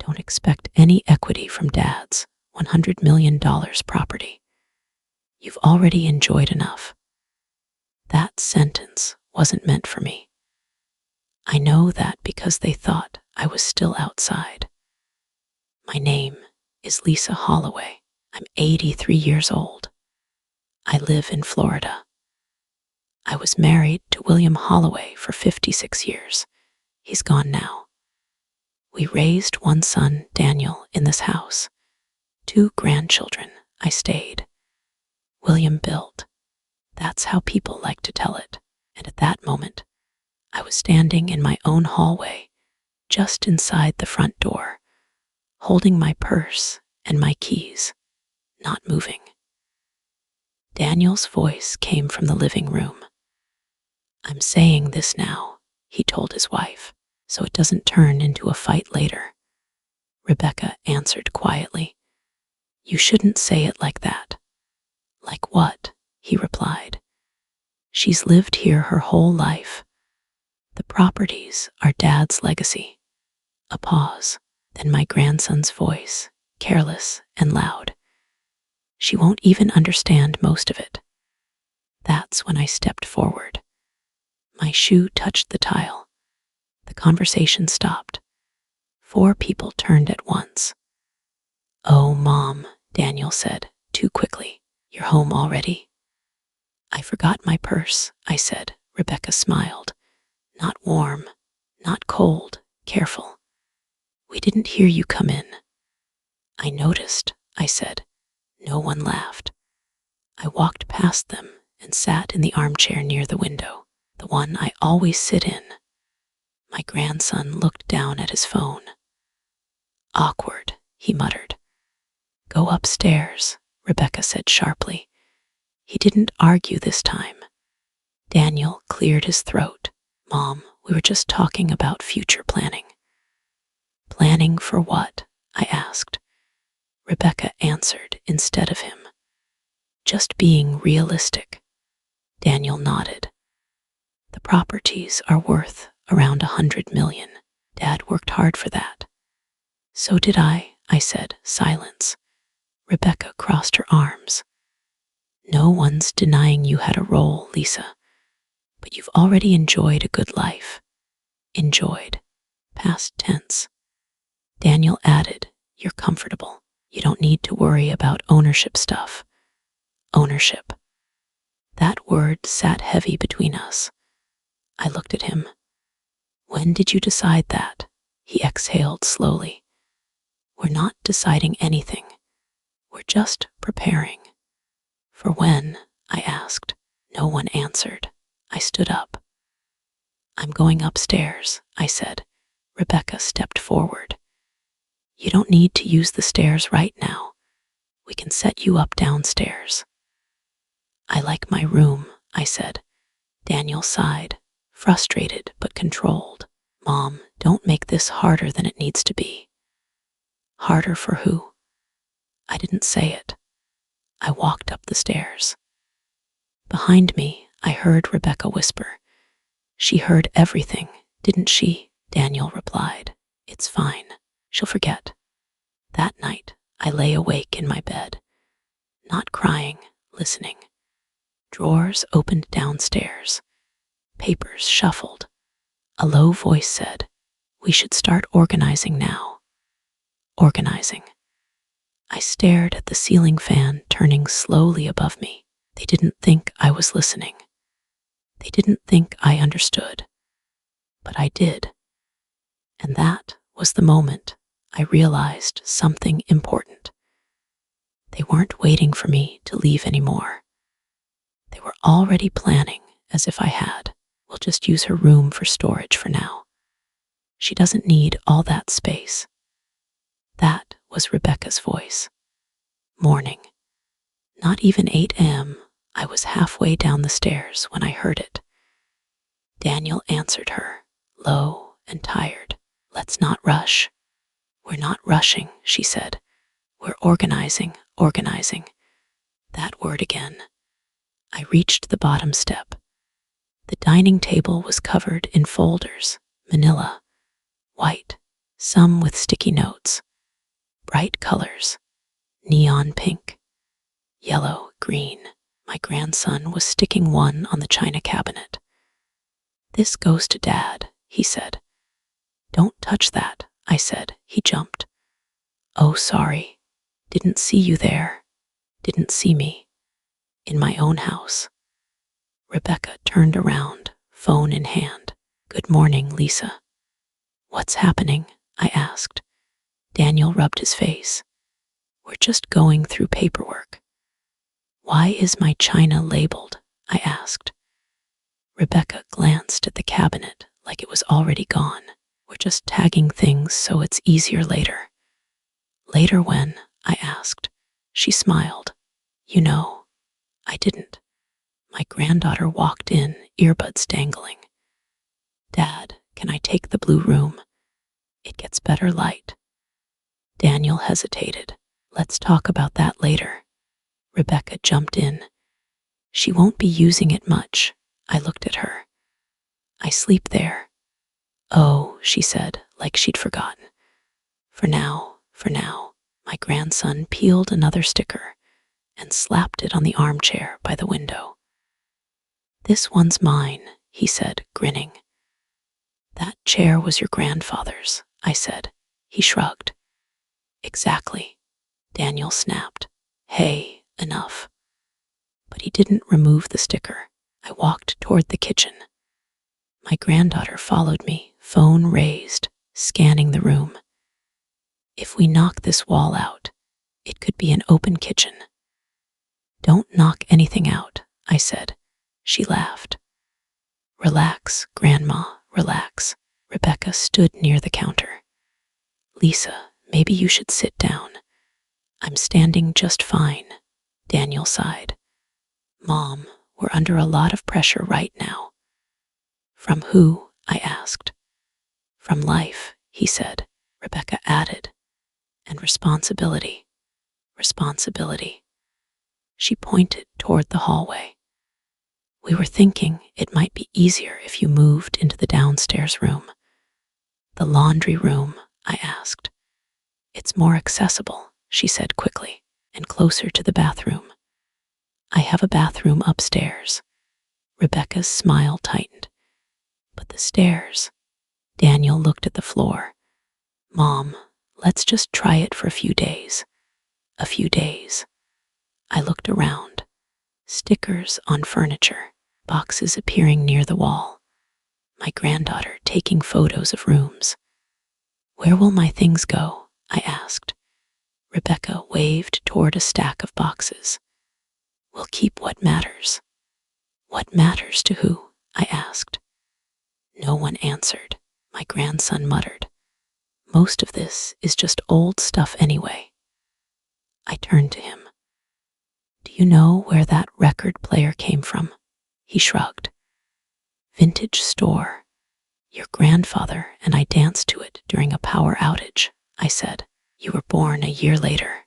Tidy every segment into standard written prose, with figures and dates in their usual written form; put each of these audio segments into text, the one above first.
Don't expect any equity from Dad's $100 million property. You've already enjoyed enough. That sentence wasn't meant for me. I know that because they thought I was still outside. My name is Lisa Holloway. I'm 83 years old. I live in Florida. I was married to William Holloway for 56 years. He's gone now. We raised one son, Daniel, in this house. 2 grandchildren. I stayed. William built. That's how people like to tell it. And at that moment, I was standing in my own hallway, just inside the front door, holding my purse and my keys, not moving. Daniel's voice came from the living room. I'm saying this now, he told his wife, so it doesn't turn into a fight later. Rebecca answered quietly. You shouldn't say it like that. Like what? He replied. She's lived here her whole life. The properties are Dad's legacy. A pause, then my grandson's voice, careless and loud. She won't even understand most of it. That's when I stepped forward. My shoe touched the tile. The conversation stopped. 4 people turned at once. Oh, Mom, Daniel said, too quickly. You're home already? I forgot my purse, I said. Rebecca smiled. Not warm, not cold, careful. We didn't hear you come in. I noticed, I said. No one laughed. I walked past them and sat in the armchair near the window, the one I always sit in. My grandson looked down at his phone. Awkward, he muttered. Go upstairs, Rebecca said sharply. He didn't argue this time. Daniel cleared his throat. Mom, we were just talking about future planning. Planning for what? I asked. Rebecca answered instead of him. Just being realistic. Daniel nodded. The properties are worth around $100 million. Dad worked hard for that. So did I said. Silence. Rebecca crossed her arms. No one's denying you had a role, Lisa, but you've already enjoyed a good life. Enjoyed. Past tense. Daniel added, you're comfortable. You don't need to worry about ownership stuff. Ownership. That word sat heavy between us. I looked at him. When did you decide that? He exhaled slowly. We're not deciding anything. We're just preparing. For when? I asked. No one answered. I stood up. I'm going upstairs, I said. Rebecca stepped forward. You don't need to use the stairs right now. We can set you up downstairs. I like my room, I said. Daniel sighed, frustrated but controlled. Mom, don't make this harder than it needs to be. Harder for who? I didn't say it. I walked up the stairs. Behind me, I heard Rebecca whisper. She heard everything, didn't she? Daniel replied. It's fine. She'll forget. That night, I lay awake in my bed, not crying, listening. Drawers opened downstairs. Papers shuffled. A low voice said, we should start organizing now. Organizing. I stared at the ceiling fan turning slowly above me. They didn't think I was listening. They didn't think I understood. But I did. And that was the moment I realized something important. They weren't waiting for me to leave anymore. They were already planning as if I had. We'll just use her room for storage for now. She doesn't need all that space. That was Rebecca's voice. Morning. Not even 8 a.m. I was halfway down the stairs when I heard it. Daniel answered her, low and tired. Let's not rush. We're not rushing, she said. We're organizing. That word again. I reached the bottom step. The dining table was covered in folders, manila, white, some with sticky notes, bright colors, neon pink, yellow, green. My grandson was sticking one on the china cabinet. "This goes to Dad," he said. "Don't touch that," I said. He jumped. "Oh, sorry. Didn't see you there. Didn't see me. In my own house." Rebecca turned around, phone in hand. "Good morning, Lisa." "What's happening?" I asked. Daniel rubbed his face. "We're just going through paperwork." "Why is my china labeled?" I asked. Rebecca glanced at the cabinet like it was already gone. "We're just tagging things so it's easier later." "Later when?" I asked. She smiled. "You know, I didn't." My granddaughter walked in, earbuds dangling. "Dad, can I take the blue room? It gets better light." Daniel hesitated. "Let's talk about that later." Rebecca jumped in. "She won't be using it much." I looked at her. "I sleep there." "Oh," she said, like she'd forgotten. For now. My grandson peeled another sticker and slapped it on the armchair by the window. "This one's mine," he said, grinning. "That chair was your grandfather's," I said. He shrugged. "Exactly," Daniel snapped. "Hey, enough." But he didn't remove the sticker. I walked toward the kitchen. My granddaughter followed me, phone raised, scanning the room. "If we knock this wall out, it could be an open kitchen." "Don't knock anything out," I said. She laughed. "Relax, Grandma, relax." Rebecca stood near the counter. "Lisa, maybe you should sit down." "I'm standing just fine," Daniel sighed. "Mom, we're under a lot of pressure right now." "From who?" I asked. "From life," he said. Rebecca added. "And responsibility. Responsibility." She pointed toward the hallway. "We were thinking it might be easier if you moved into the downstairs room." "The laundry room?" I asked. "It's more accessible," she said quickly, "and closer to the bathroom." "I have a bathroom upstairs." Rebecca's smile tightened. "But the stairs." Daniel looked at the floor. "Mom, let's just try it for a few days." A few days. I looked around. Stickers on furniture, boxes appearing near the wall. My granddaughter taking photos of rooms. "Where will my things go?" I asked. Rebecca waved toward a stack of boxes. "We'll keep what matters." "What matters to who?" I asked. No one answered. My grandson muttered, "Most of this is just old stuff anyway." I turned to him. "Do you know where that record player came from?" He shrugged. "Vintage store. Your grandfather and I danced to it during a power outage," I said. "You were born a year later."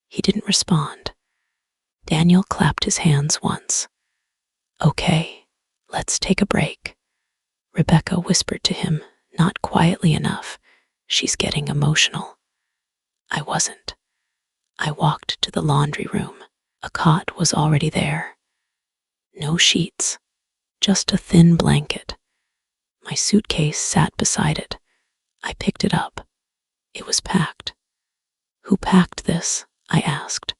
He didn't respond. Daniel clapped his hands once. "Okay, let's take a break." Rebecca whispered to him, not quietly enough. "She's getting emotional." I wasn't. I walked to the laundry room. A cot was already there. No sheets, just a thin blanket. My suitcase sat beside it. I picked it up. It was packed. "Who packed this?" I asked.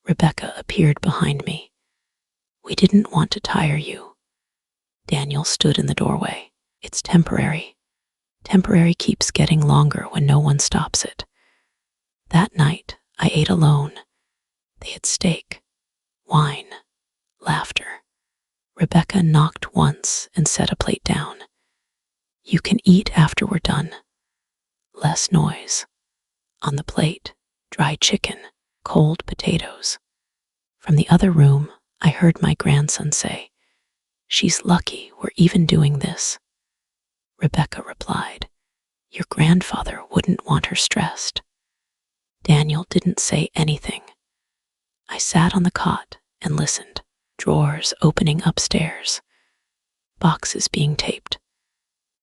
Rebecca appeared behind me. "We didn't want to tire you." Daniel stood in the doorway. "It's temporary. Temporary keeps getting longer when no one stops it." That night, I ate alone. They had steak, wine, laughter. Rebecca knocked once and set a plate down. "You can eat after we're done." Less noise. On the plate, dry chicken, cold potatoes. From the other room, I heard my grandson say, "She's lucky we're even doing this." Rebecca replied, "Your grandfather wouldn't want her stressed." Daniel didn't say anything. I sat on the cot and listened, drawers opening upstairs, boxes being taped.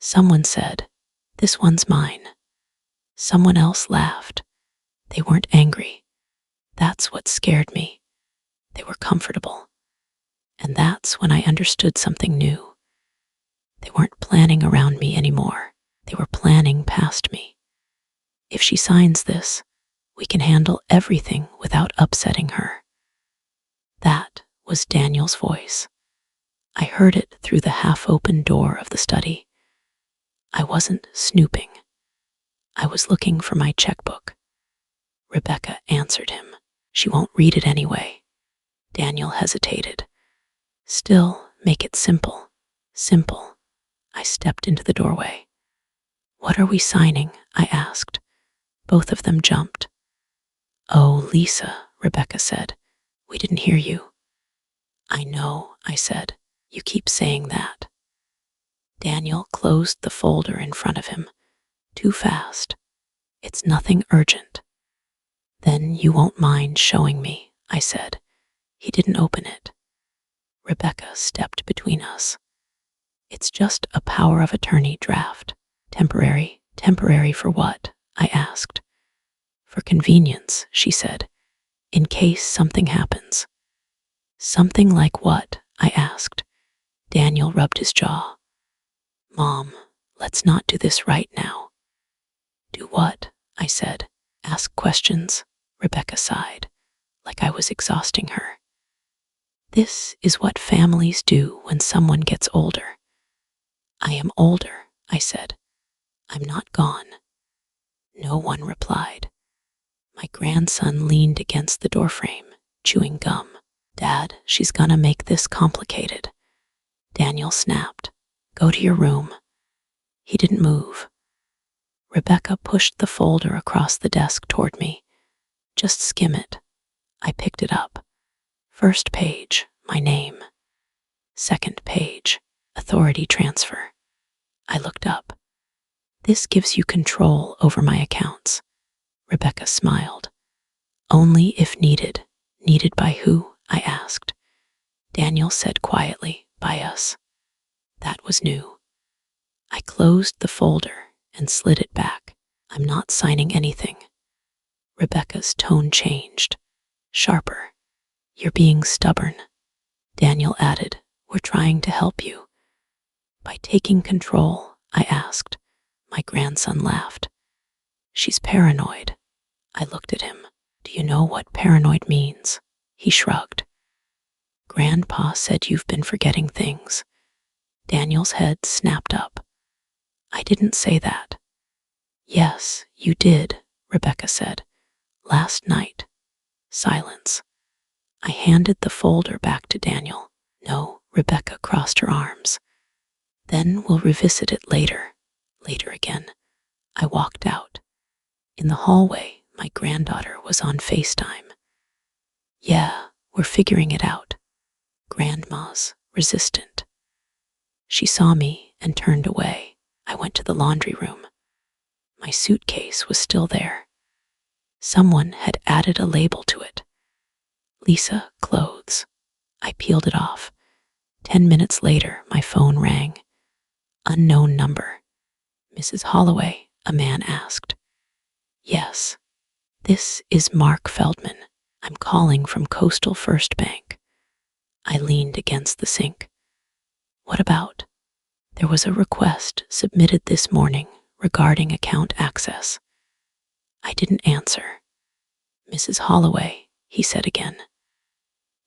Someone said, "This one's mine." Someone else laughed. They weren't angry. That's what scared me. They were comfortable. And that's when I understood something new. They weren't planning around me anymore. They were planning past me. If she signs this, we can handle everything without upsetting her. That was Daniel's voice. I heard it through the half-open door of the study. I wasn't snooping. I was looking for my checkbook. Rebecca answered him. She won't read it anyway. Daniel hesitated. Still, make it simple. Simple. I stepped into the doorway. What are we signing? I asked. Both of them jumped. Oh, Lisa, Rebecca said. We didn't hear you. I know, I said. You keep saying that. Daniel closed the folder in front of him. Too fast. It's nothing urgent. Then you won't mind showing me, I said. He didn't open it. Rebecca stepped between us. It's just a power of attorney draft. Temporary. Temporary for what? I asked. For convenience, she said, in case something happens. Something like what? I asked. Daniel rubbed his jaw. Mom, let's not do this right now. Do what? I said. Ask questions. Rebecca sighed, like I was exhausting her. This is what families do when someone gets older. I am older, I said. I'm not gone. No one replied. My grandson leaned against the doorframe, chewing gum. Dad, she's gonna make this complicated. Daniel snapped. Go to your room. He didn't move. Rebecca pushed the folder across the desk toward me. Just skim it. I picked it up. First page, my name. Second page, authority transfer. I looked up. This gives you control over my accounts. Rebecca smiled. Only if needed. Needed by who? I asked. Daniel said quietly, by us. That was new. I closed the folder and slid it back. I'm not signing anything. Rebecca's tone changed. Sharper. You're being stubborn. Daniel added, we're trying to help you. By taking control, I asked. My grandson laughed. She's paranoid. I looked at him. Do you know what paranoid means? He shrugged. Grandpa said you've been forgetting things. Daniel's head snapped up. I didn't say that. Yes, you did, Rebecca said. Last night. Silence. I handed the folder back to Daniel. No, Rebecca crossed her arms. Then we'll revisit it later. Later again. I walked out. In the hallway, my granddaughter was on FaceTime. Yeah, we're figuring it out. Grandma's resistant. She saw me and turned away. I went to the laundry room. My suitcase was still there. Someone had added a label to it. Lisa, clothes. I peeled it off. 10 minutes later, my phone rang. Unknown number. Mrs. Holloway, a man asked. Yes. This is Mark Feldman. I'm calling from Coastal First Bank. I leaned against the sink. What about? There was a request submitted this morning regarding account access. I didn't answer. Mrs. Holloway, he said again.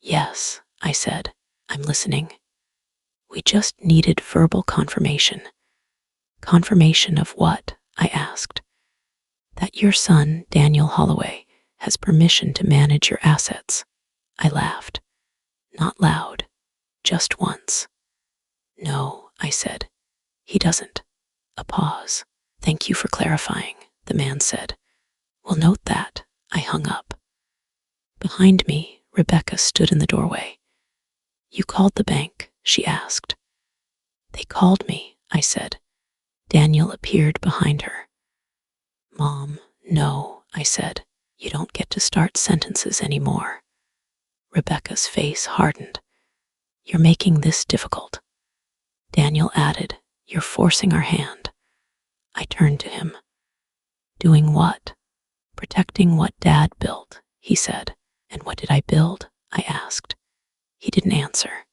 Yes, I said. I'm listening. We just needed verbal confirmation. Confirmation of what? I asked. That your son, Daniel Holloway, has permission to manage your assets. I laughed. Not loud, just once. No, I said. He doesn't. A pause. Thank you for clarifying, the man said. We'll note that. I hung up. Behind me, Rebecca stood in the doorway. You called the bank, she asked. They called me, I said. Daniel appeared behind her. Mom, no, I said. You don't get to start sentences anymore. Rebecca's face hardened. You're making this difficult. Daniel added, you're forcing our hand. I turned to him. Doing what? Protecting what Dad built, he said. And what did I build? I asked. He didn't answer.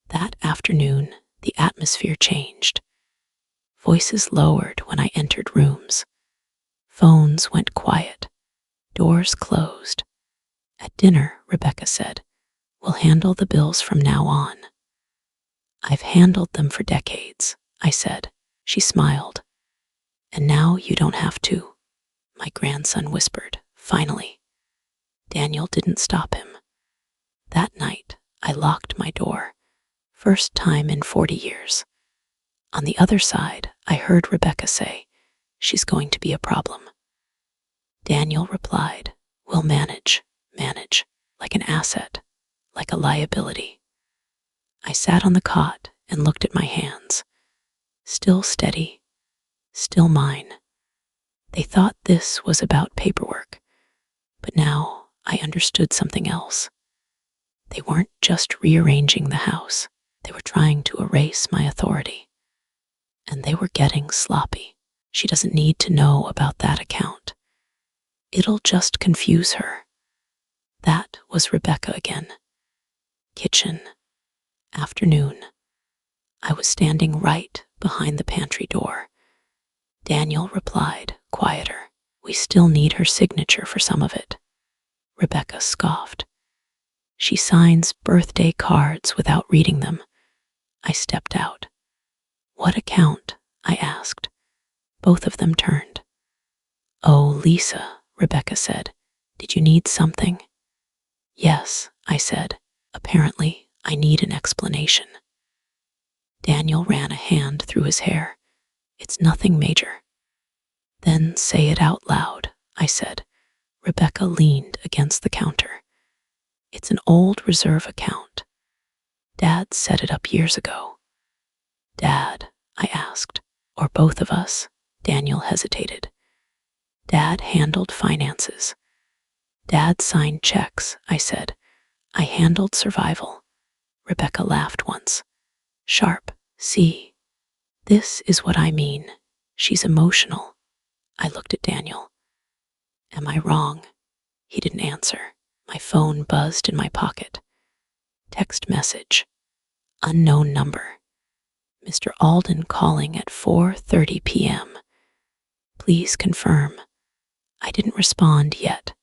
That afternoon, the atmosphere changed. Voices lowered when I entered rooms. Phones went quiet. Doors closed. At dinner, Rebecca said, "We'll handle the bills from now on." "I've handled them for decades," I said. She smiled. "And now you don't have to," my grandson whispered, finally. Daniel didn't stop him. That night, I locked my door. First time in 40 years. On the other side, I heard Rebecca say, "She's going to be a problem." Daniel replied, "We'll manage, like an asset, like a liability." I sat on the cot and looked at my hands. Still steady, still mine. They thought this was about paperwork, but now I understood something else. They weren't just rearranging the house. They were trying to erase my authority. And they were getting sloppy. She doesn't need to know about that account. It'll just confuse her. That was Rebecca again. Kitchen. Afternoon. I was standing right behind the pantry door. Daniel replied, quieter, "We still need her signature for some of it." Rebecca scoffed. "She signs birthday cards without reading them." I stepped out. "What account?" I asked. Both of them turned. "Oh, Lisa," Rebecca said. "Did you need something?" "Yes," I said. "Apparently, I need an explanation." Daniel ran a hand through his hair. "It's nothing major." "Then say it out loud," I said. Rebecca leaned against the counter. "It's an old reserve account. Dad set it up years ago." "Dad?" I asked. "Or both of us?" Daniel hesitated. "Dad handled finances. Dad signed checks," I said. "I handled survival." Rebecca laughed once. Sharp. "See, this is what I mean. She's emotional." I looked at Daniel. "Am I wrong?" He didn't answer. My phone buzzed in my pocket. Text message. Unknown number. Mr. Alden calling at 4:30 p.m. Please confirm. I didn't respond yet.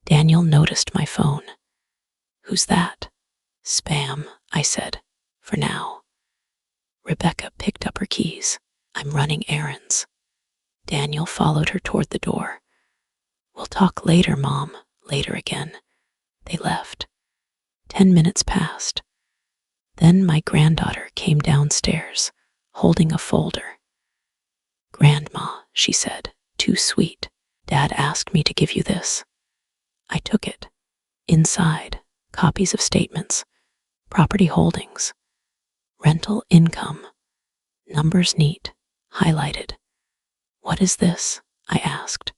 Daniel noticed my phone. "Who's that?" "Spam," I said, "for now." Rebecca picked up her keys. "I'm running errands." Daniel followed her toward the door. "We'll talk later, Mom." Later again. They left. 10 minutes passed. Then my granddaughter came downstairs, holding a folder. "Grandma," she said, "too sweet. Dad asked me to give you this." I took it. Inside, copies of statements, property holdings, rental income, numbers neat, highlighted. "What is this?" I asked.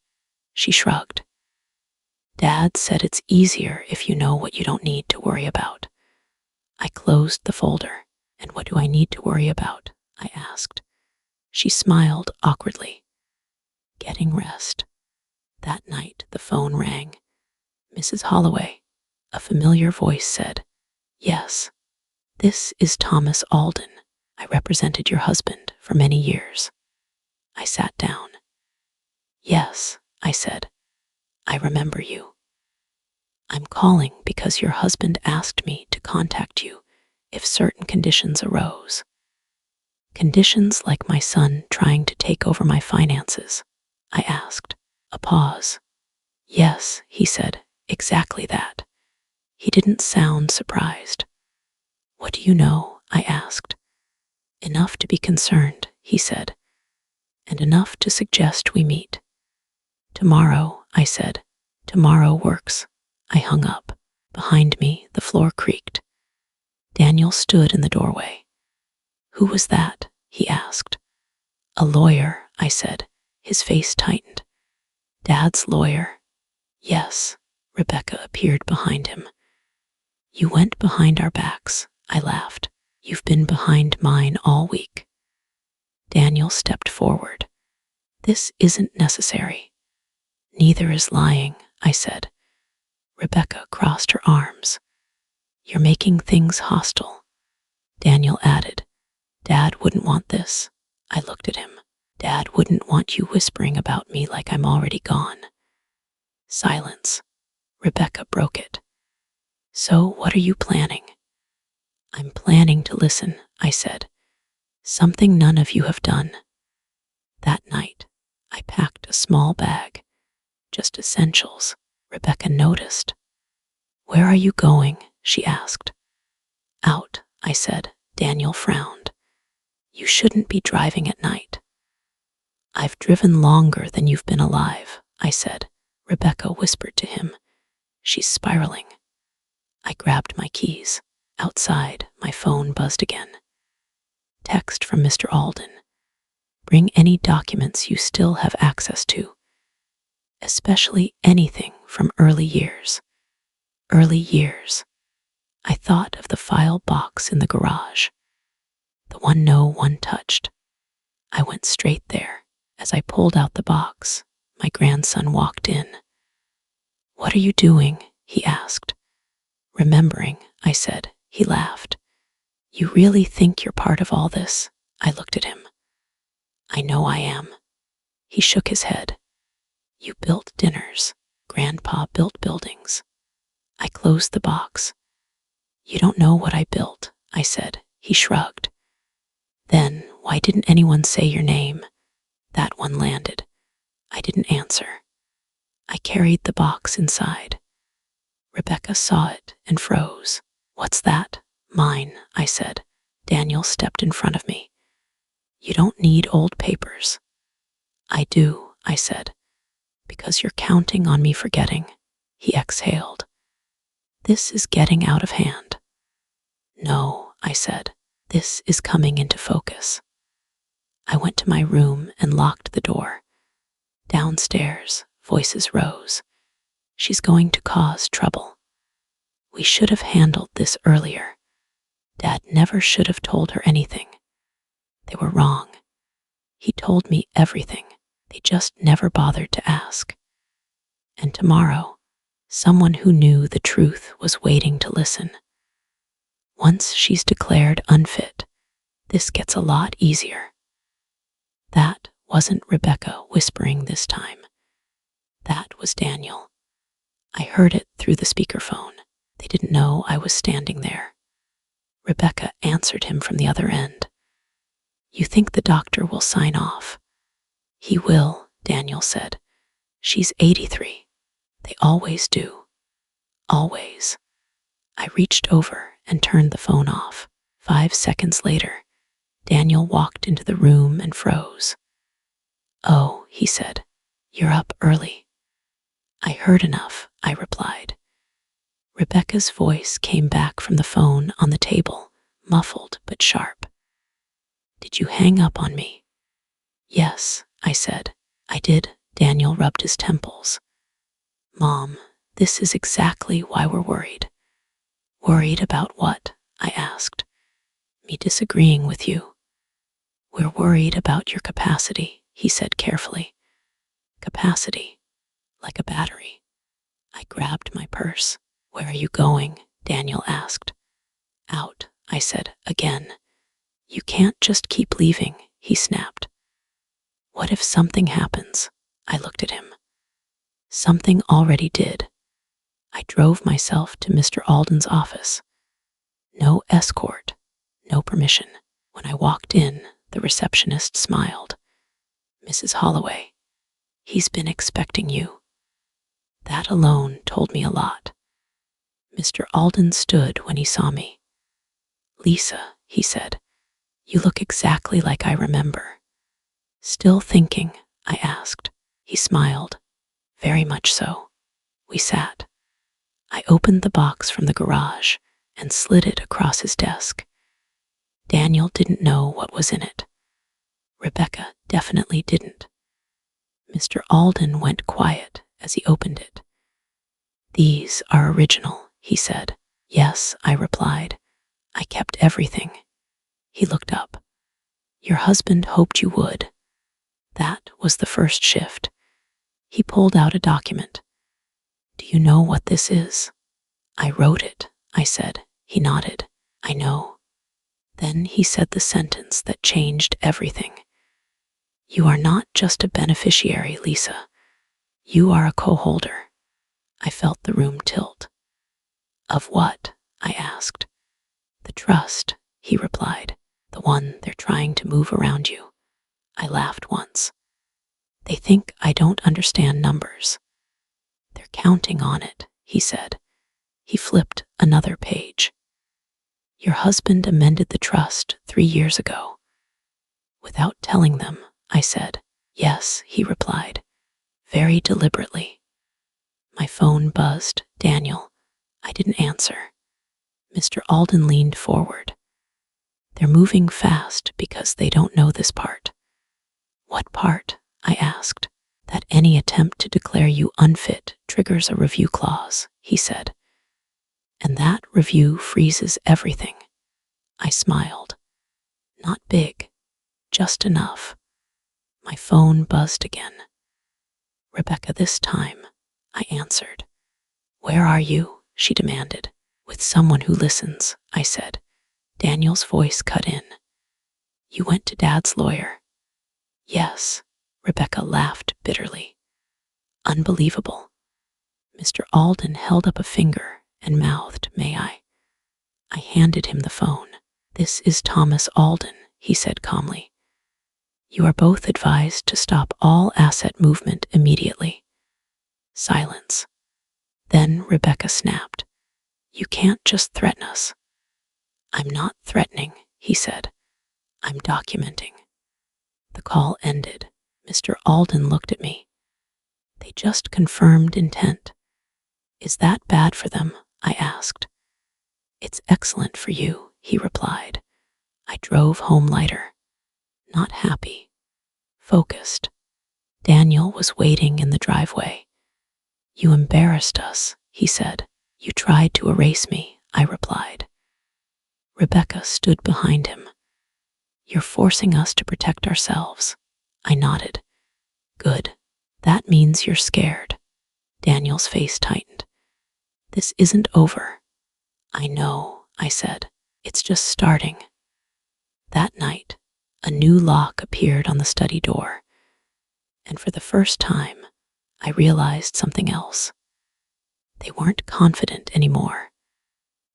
She shrugged. "Dad said it's easier if you know what you don't need to worry about." I closed the folder. "And what do I need to worry about?" I asked. She smiled awkwardly. "Getting rest." That night, the phone rang. "Mrs. Holloway," a familiar voice said. "Yes, this is Thomas Alden. I represented your husband for many years." I sat down. "Yes," I said. "I remember you. I'm calling because your husband asked me to contact you if certain conditions arose." "Conditions like my son trying to take over my finances?" I asked. A pause. "Yes," he said, "exactly that." He didn't sound surprised. "What do you know?" I asked. "Enough to be concerned," he said, "and enough to suggest we meet." "Tomorrow," I said. "Tomorrow works." I hung up. Behind me, the floor creaked. Daniel stood in the doorway. "Who was that?" he asked. "A lawyer," I said. His face tightened. "Dad's lawyer?" "Yes." Rebecca appeared behind him. "You went behind our backs," I laughed. "You've been behind mine all week." Daniel stepped forward. This isn't necessary. Neither is lying, I said. Rebecca crossed her arms. You're making things hostile. Daniel added, Dad wouldn't want this. I looked at him. Dad wouldn't want you whispering about me like I'm already gone. Silence. Rebecca broke it. So what are you planning? I'm planning to listen, I said. Something none of you have done. That night, I packed a small bag, just essentials. Rebecca noticed. Where are you going? She asked. Out, I said. Daniel frowned. You shouldn't be driving at night. I've driven longer than you've been alive, I said. Rebecca whispered to him. She's spiraling. I grabbed my keys. Outside, my phone buzzed again. Text from Mr. Alden. Bring any documents you still have access to, especially anything from early years. Early years. I thought of the file box in the garage, the one no one touched. I went straight there. As I pulled out the box, my grandson walked in. What are you doing? He asked. Remembering, I said. He laughed. You really think you're part of all this? I looked at him. I know I am. He shook his head. You built dinners. Grandpa built buildings. I closed the box. You don't know what I built, I said. He shrugged. Then why didn't anyone say your name? That one landed. I didn't answer. I carried the box inside. Rebecca saw it and froze. What's that? Mine, I said. Daniel stepped in front of me. You don't need old papers. I do, I said, because you're counting on me forgetting. He exhaled. This is getting out of hand. No, I said, this is coming into focus. I went to my room and locked the door. Downstairs, voices rose. She's going to cause trouble. We should have handled this earlier. Dad never should have told her anything. They were wrong. He told me everything. They just never bothered to ask. And tomorrow, someone who knew the truth was waiting to listen. Once she's declared unfit, this gets a lot easier. That wasn't Rebecca whispering this time. That was Daniel. I heard it through the speakerphone. They didn't know I was standing there. Rebecca answered him from the other end. You think the doctor will sign off? He will, Daniel said. She's 83. They always do. Always. I reached over and turned the phone off. 5 seconds later, Daniel walked into the room and froze. Oh, he said, you're up early. I heard enough, I replied. Rebecca's voice came back from the phone on the table, muffled but sharp. Did you hang up on me? Yes, I said. I did. Daniel rubbed his temples. Mom, this is exactly why we're worried. Worried about what? I asked. Me disagreeing with you. We're worried about your capacity, he said carefully. Capacity, like a battery. I grabbed my purse. Where are you going? Daniel asked. Out, I said again. You can't just keep leaving, he snapped. What if something happens? I looked at him. Something already did. I drove myself to Mr. Alden's office. No escort, no permission. When I walked in, the receptionist smiled. Mrs. Holloway, he's been expecting you. That alone told me a lot. Mr. Alden stood when he saw me. Lisa, he said, you look exactly like I remember. Still thinking? I asked. He smiled. Very much so. We sat. I opened the box from the garage and slid it across his desk. Daniel didn't know what was in it. Rebecca definitely didn't. Mr. Alden went quiet as he opened it. These are original, he said. Yes, I replied. I kept everything. He looked up. Your husband hoped you would. That was the first shift. He pulled out a document. Do you know what this is? I wrote it, I said. He nodded. I know. Then he said the sentence that changed everything. You are not just a beneficiary, Lisa. You are a co-holder. I felt the room tilt. Of what? I asked. The trust, he replied. The one they're trying to move around you. I laughed once. They think I don't understand numbers. They're counting on it, he said. He flipped another page. Your husband amended the trust 3 years ago. Without telling them, I said. Yes, he replied, very deliberately. My phone buzzed. Daniel. I didn't answer. Mr. Alden leaned forward. They're moving fast because they don't know this part. What part? I asked. That any attempt to declare you unfit triggers a review clause, he said. And that review freezes everything. I smiled. Not big, just enough. My phone buzzed again. Rebecca, this time, I answered. Where are you? She demanded. With someone who listens, I said. Daniel's voice cut in. You went to Dad's lawyer? Yes, Rebecca laughed bitterly. Unbelievable. Mr. Alden held up a finger and mouthed, May I? I handed him the phone. This is Thomas Alden, he said calmly. You are both advised to stop all asset movement immediately. Silence. Then Rebecca snapped. You can't just threaten us. I'm not threatening, he said. I'm documenting. The call ended. Mr. Alden looked at me. They just confirmed intent. Is that bad for them? I asked. It's excellent for you, he replied. I drove home lighter. Not happy. Focused. Daniel was waiting in the driveway. You embarrassed us, he said. You tried to erase me, I replied. Rebecca stood behind him. You're forcing us to protect ourselves. I nodded. Good. That means you're scared. Daniel's face tightened. This isn't over. I know, I said. It's just starting. That night, a new lock appeared on the study door, and for the first time, I realized something else. They weren't confident anymore.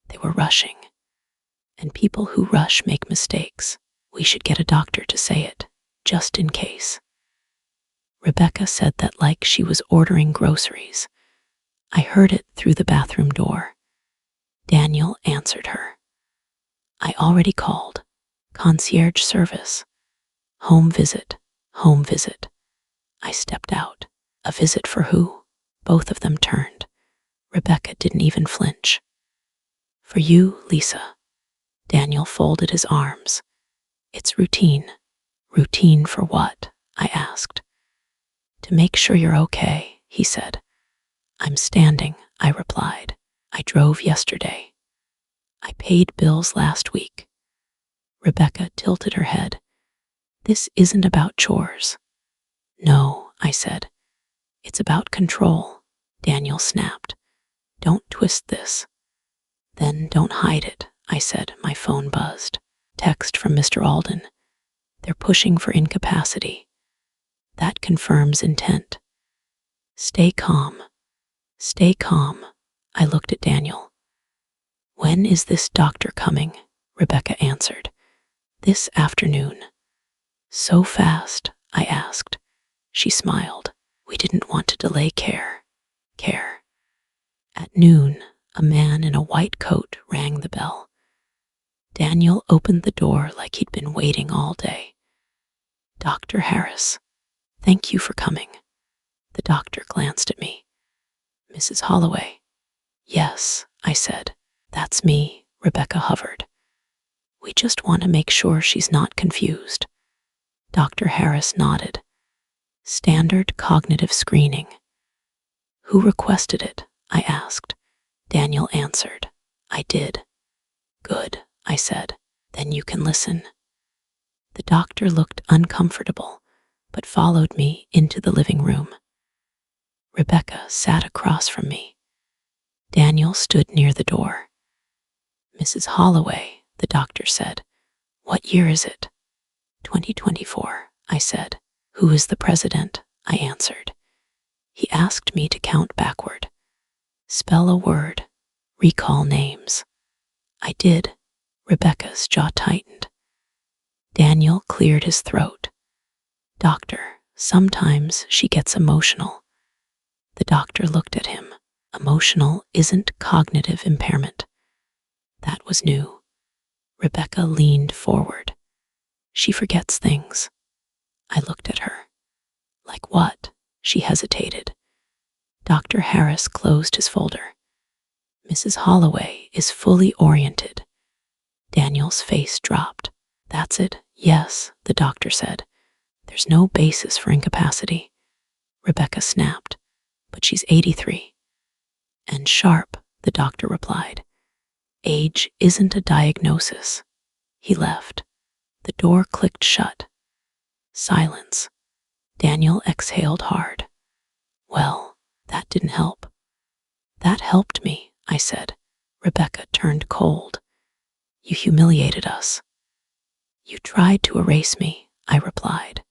They were rushing. And people who rush make mistakes. We should get a doctor to say it, just in case. Rebecca said that like she was ordering groceries. I heard it through the bathroom door. Daniel answered her. I already called. Concierge service. Home visit. Home visit. I stepped out. A visit for who? Both of them turned. Rebecca didn't even flinch. For you, Lisa. Daniel folded his arms. It's routine. Routine for what? I asked. To make sure you're okay, he said. I'm standing, I replied. I drove yesterday. I paid bills last week. Rebecca tilted her head. This isn't about chores. No, I said. It's about control. Daniel snapped. Don't twist this. Then don't hide it, I said. My phone buzzed. Text from Mr. Alden. They're pushing for incapacity. That confirms intent. Stay calm. Stay calm. I looked at Daniel. When is this doctor coming? Rebecca answered. This afternoon. So fast? I asked. She smiled. We didn't want to delay care. Care. At noon, a man in a white coat rang the bell. Daniel opened the door like he'd been waiting all day. Dr. Harris, thank you for coming. The doctor glanced at me. Mrs. Holloway. Yes, I said. That's me, Rebecca hovered. We just want to make sure she's not confused. Dr. Harris nodded. Standard cognitive screening. Who requested it? I asked. Daniel answered. I did. Good, I said. Then you can listen. The doctor looked uncomfortable, but followed me into the living room. Rebecca sat across from me. Daniel stood near the door. "Mrs. Holloway," the doctor said. "What year is it?" 2024, I said. "Who is the president?" I answered. He asked me to count backward. Spell a word. Recall names. I did. Rebecca's jaw tightened. Daniel cleared his throat. "Doctor, sometimes she gets emotional." The doctor looked at him. Emotional isn't cognitive impairment. That was new. Rebecca leaned forward. "She forgets things." I looked at her. "Like what?" She hesitated. Dr. Harris closed his folder. "Mrs. Holloway is fully oriented." Daniel's face dropped. "That's it, yes," the doctor said. "There's no basis for incapacity." Rebecca snapped. "But she's 83. "And sharp," the doctor replied. "Age isn't a diagnosis." He left. The door clicked shut. Silence. Daniel exhaled hard. "Well, that didn't help." "That helped me," I said. Rebecca turned cold. "You humiliated us." "You tried to erase me," I replied.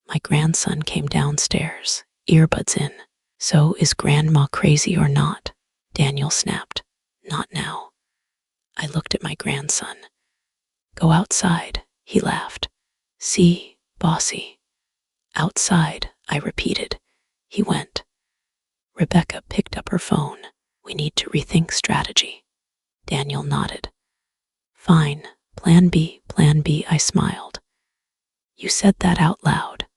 My grandson came downstairs, earbuds in. "So is Grandma crazy or not?" Daniel snapped. "Not now." I looked at my grandson. "Go outside," he laughed. "See, bossy." "Outside," I repeated. He went. Rebecca picked up her phone. "We need to rethink strategy." Daniel nodded. "Fine, plan B, I smiled. "You said that out loud."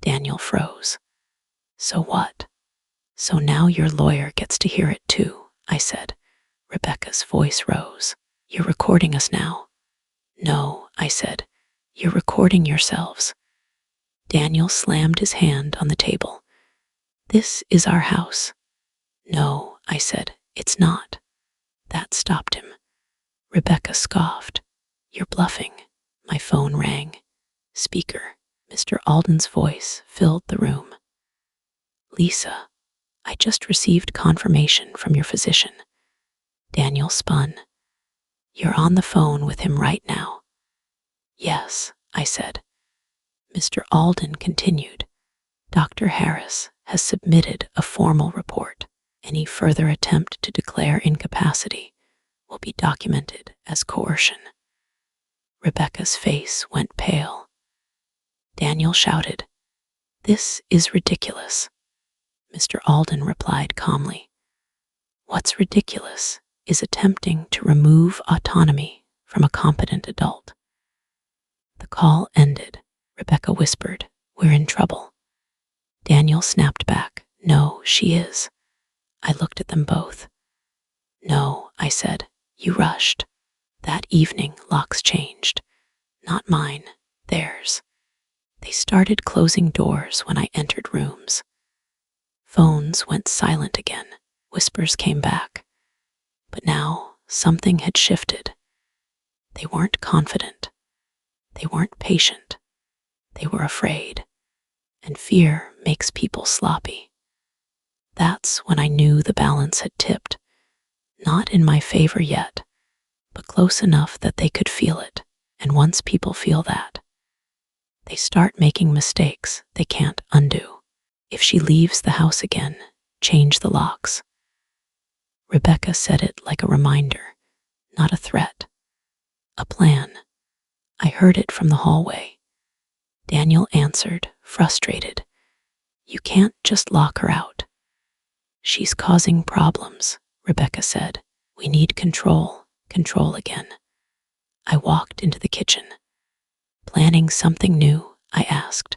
Daniel froze. "So what?" "So now your lawyer gets to hear it too," I said. Rebecca's voice rose. "You're recording us now." "No," I said. "You're recording yourselves." Daniel slammed his hand on the table. "This is our house." "No," I said. "It's not." That stopped him. Rebecca scoffed. "You're bluffing." My phone rang. Speaker. Mr. Alden's voice filled the room. "Lisa, I just received confirmation from your physician." Daniel spun. "You're on the phone with him right now." "Yes," I said. Mr. Alden continued. "Dr. Harris has submitted a formal report. Any further attempt to declare incapacity will be documented as coercion." Rebecca's face went pale. Daniel shouted, "This is ridiculous." Mr. Alden replied calmly, "What's ridiculous is attempting to remove autonomy from a competent adult." The call ended. Rebecca whispered, "We're in trouble." Daniel snapped back, "No, she is." I looked at them both. "No," I said, "you rushed." That evening, locks changed. Not mine, theirs. They started closing doors when I entered rooms. Phones went silent again. Whispers came back. But now something had shifted. They weren't confident. They weren't patient. They were afraid. And fear makes people sloppy. That's when I knew the balance had tipped. Not in my favor yet, but close enough that they could feel it. And once people feel that, they start making mistakes they can't undo. If she leaves the house again, change the locks. Rebecca said it like a reminder, not a threat. A plan. I heard it from the hallway. Daniel answered, frustrated. "You can't just lock her out." "She's causing problems," Rebecca said. "We need control again." I walked into the kitchen. "Planning something new?" I asked.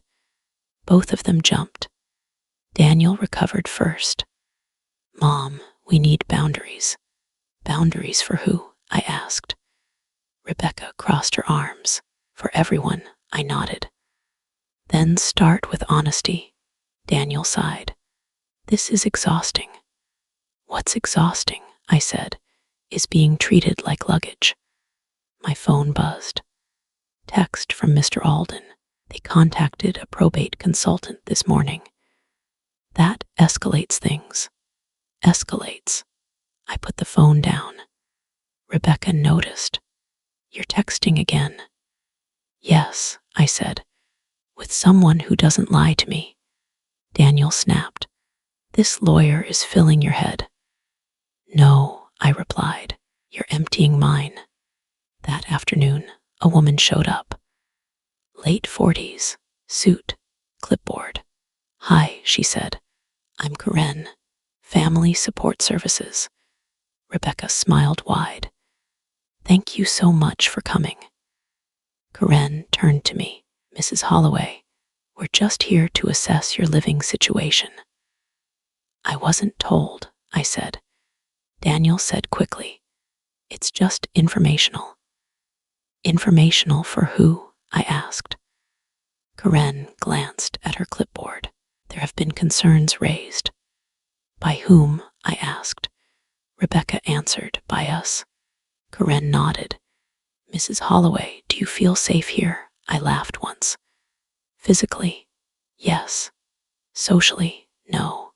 Both of them jumped. Daniel recovered first. "Mom, we need boundaries." "Boundaries for who?" I asked. Rebecca crossed her arms. "For everyone," I nodded. "Then start with honesty." Daniel sighed. "This is exhausting." "What's exhausting?" I said. "Is being treated like luggage." My phone buzzed. Text from Mr. Alden. They contacted a probate consultant this morning. That escalates things. Escalates. I put the phone down. Rebecca noticed. You're texting again. Yes, I said, with someone who doesn't lie to me. Daniel snapped. This lawyer is filling your head. No, I replied. You're emptying mine. That afternoon, a woman showed up. Late 40s, suit, clipboard. Hi, she said. I'm Karen, Family Support Services. Rebecca smiled wide. Thank you so much for coming. Karen turned to me. Mrs. Holloway, we're just here to assess your living situation. I wasn't told, I said. Daniel said quickly. It's just informational. Informational for who? I asked. Karen glanced at her clipboard. There have been concerns raised. By whom? I asked. Rebecca answered, by us. Karen nodded. Mrs. Holloway, do you feel safe here? I laughed once. Physically, yes. Socially, no.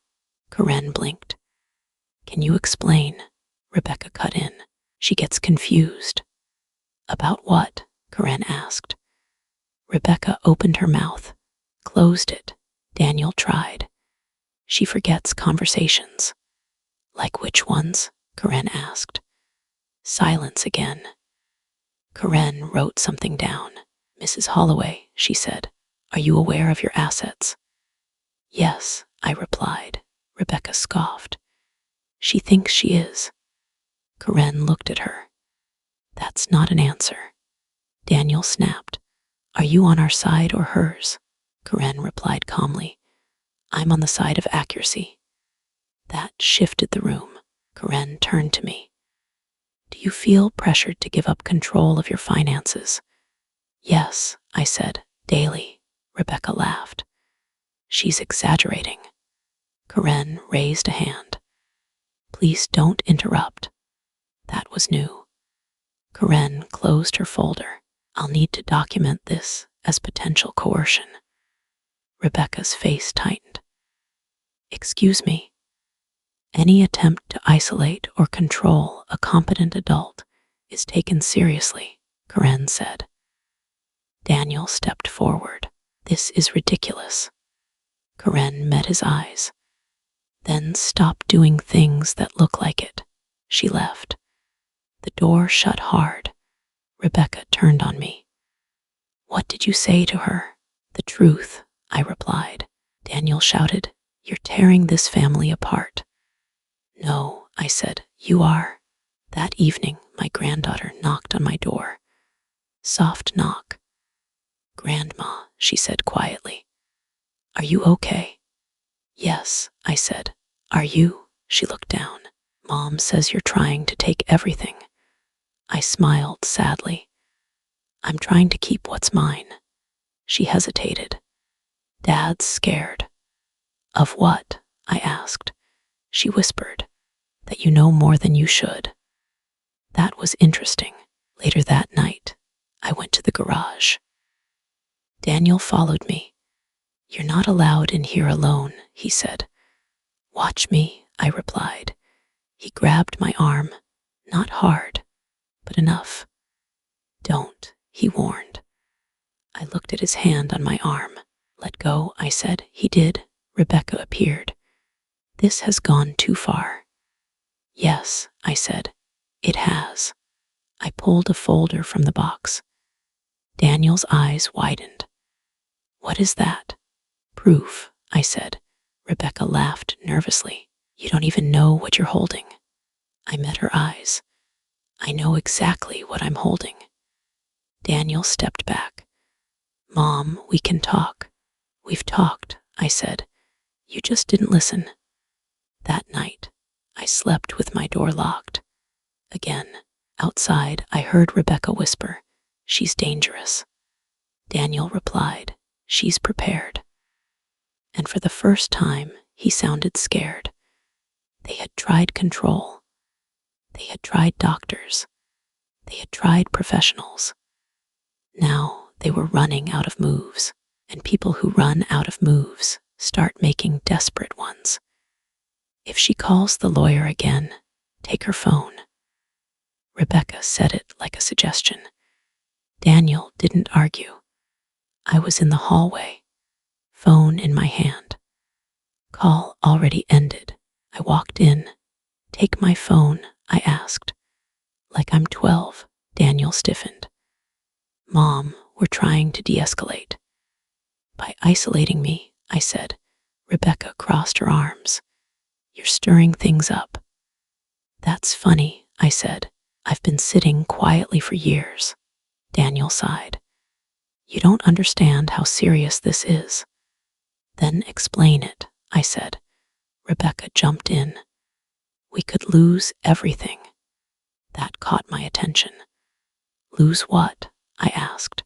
Karen blinked. Can you explain? Rebecca cut in. She gets confused. About what? Karen asked. Rebecca opened her mouth, closed it. Daniel tried. She forgets conversations. Like which ones? Karen asked. Silence again. Karen wrote something down. Mrs. Holloway, she said, are you aware of your assets? Yes, I replied. Rebecca scoffed. She thinks she is. Karen looked at her. That's not an answer. Daniel snapped. Are you on our side or hers? Karen replied calmly. I'm on the side of accuracy. That shifted the room. Karen turned to me. Do you feel pressured to give up control of your finances? Yes, I said, daily. Rebecca laughed. She's exaggerating. Karen raised a hand. Please don't interrupt. That was new. Karen closed her folder. I'll need to document this as potential coercion. Rebecca's face tightened. Excuse me. Any attempt to isolate or control a competent adult is taken seriously, Karen said. Daniel stepped forward. This is ridiculous. Karen met his eyes. Then stop doing things that look like it. She left. The door shut hard. Rebecca turned on me. What did you say to her? The truth, I replied. Daniel shouted, You're tearing this family apart. No, I said, you are. That evening, my granddaughter knocked on my door. Soft knock. Grandma, she said quietly. Are you okay? Yes, I said. Are you? She looked down. Mom says you're trying to take everything. I smiled sadly. I'm trying to keep what's mine. She hesitated. Dad's scared. Of what? I asked. She whispered, that you know more than you should. That was interesting. Later that night, I went to the garage. Daniel followed me. You're not allowed in here alone, he said. Watch me, I replied. He grabbed my arm, not hard, but enough. Don't, he warned. I looked at his hand on my arm. Let go, I said. He did. Rebecca appeared. This has gone too far. Yes, I said. It has. I pulled a folder from the box. Daniel's eyes widened. What is that? Proof, I said. Rebecca laughed nervously. You don't even know what you're holding. I met her eyes. I know exactly what I'm holding. Daniel stepped back. Mom, we can talk. We've talked, I said. You just didn't listen. That night, I slept with my door locked. Again, outside, I heard Rebecca whisper, She's dangerous. Daniel replied, She's prepared. And for the first time, he sounded scared. They had tried control. They had tried doctors. They had tried professionals. Now they were running out of moves. and people who run out of moves start making desperate ones. If she calls the lawyer again, take her phone. Rebecca said it like a suggestion. Daniel didn't argue. I was in the hallway, phone in my hand. Call already ended. I walked in. Take my phone, I asked. Like I'm 12, Daniel stiffened. Mom, we're trying to de-escalate. By isolating me, I said. Rebecca crossed her arms. You're stirring things up. That's funny, I said. I've been sitting quietly for years. Daniel sighed. You don't understand how serious this is. Then explain it, I said. Rebecca jumped in. We could lose everything. That caught my attention. Lose what? I asked.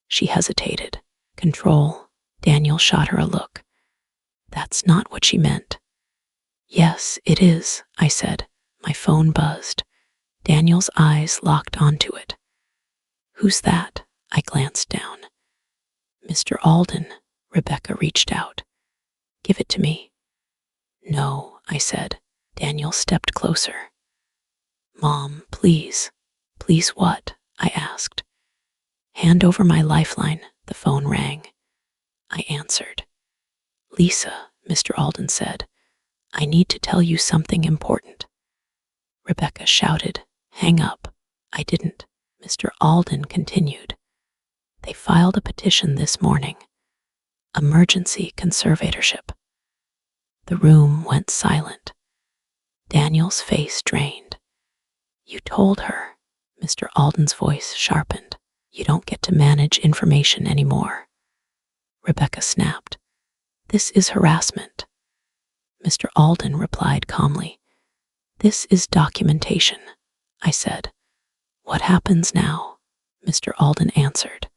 She hesitated. Control. Daniel shot her a look. That's not what she meant. Yes, it is, I said. My phone buzzed. Daniel's eyes locked onto it. Who's that? I glanced down. Mr. Alden. Rebecca reached out. Give it to me. No, I said. Daniel stepped closer. Mom, please. Please what? I asked. Hand over my lifeline. The phone rang. I answered. Lisa, Mr. Alden said, I need to tell you something important. Rebecca shouted, hang up. I didn't. Mr. Alden continued. They filed a petition this morning. Emergency conservatorship. The room went silent. Daniel's face drained. You told her. Mr. Alden's voice sharpened. You don't get to manage information anymore. Rebecca snapped. This is harassment. Mr. Alden replied calmly. This is documentation, I said. What happens now? Mr. Alden answered.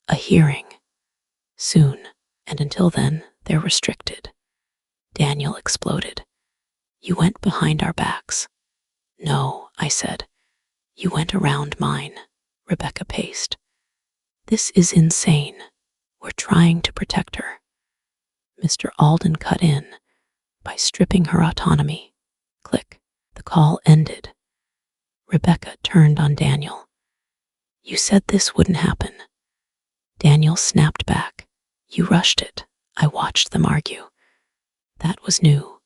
A hearing. Soon, and until then, they're restricted. Daniel exploded. You went behind our backs. No, I said. You went around mine. Rebecca paced. This is insane. We're trying to protect her. Mr. Alden cut in by stripping her autonomy. Click. The call ended. Rebecca turned on Daniel. You said this wouldn't happen. Daniel snapped back. You rushed it. I watched them argue. That was new.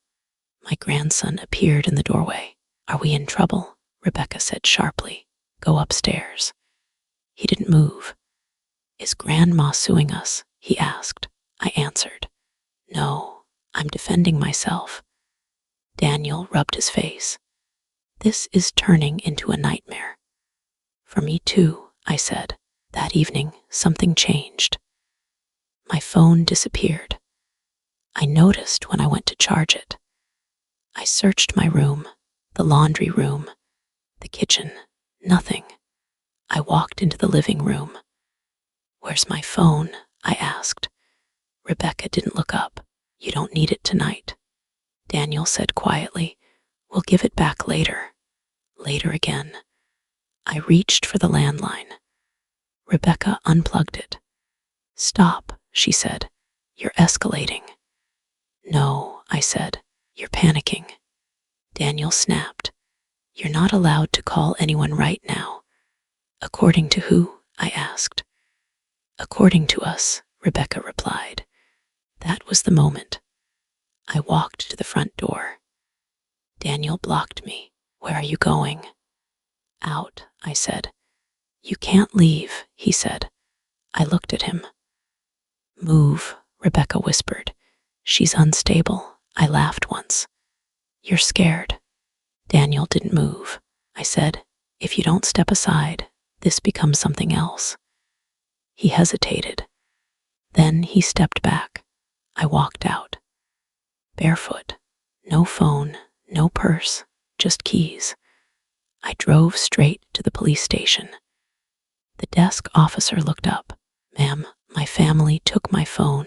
My grandson appeared in the doorway. Are we in trouble? Rebecca said sharply. Go upstairs. He didn't move. Is Grandma suing us? He asked. I answered. No, I'm defending myself. Daniel rubbed his face. This is turning into a nightmare. For me too, I said. That evening, something changed. My phone disappeared. I noticed when I went to charge it. I searched my room, the laundry room, the kitchen, nothing. I walked into the living room. Where's my phone? I asked. Rebecca didn't look up. You don't need it tonight. Daniel said quietly, we'll give it back later. Later again. I reached for the landline. Rebecca unplugged it. Stop, she said. You're escalating. No, I said. You're panicking. Daniel snapped. You're not allowed to call anyone right now. According to who? I asked. According to us, Rebecca replied. That was the moment. I walked to the front door. Daniel blocked me. Where are you going? Out, I said. You can't leave, he said. I looked at him. Move, Rebecca whispered. She's unstable. I laughed once. You're scared. Daniel didn't move. I said, if you don't step aside, this becomes something else. He hesitated. Then he stepped back. I walked out. Barefoot. No phone, no purse, just keys. I drove straight to the police station. The desk officer looked up. Ma'am, my family took my phone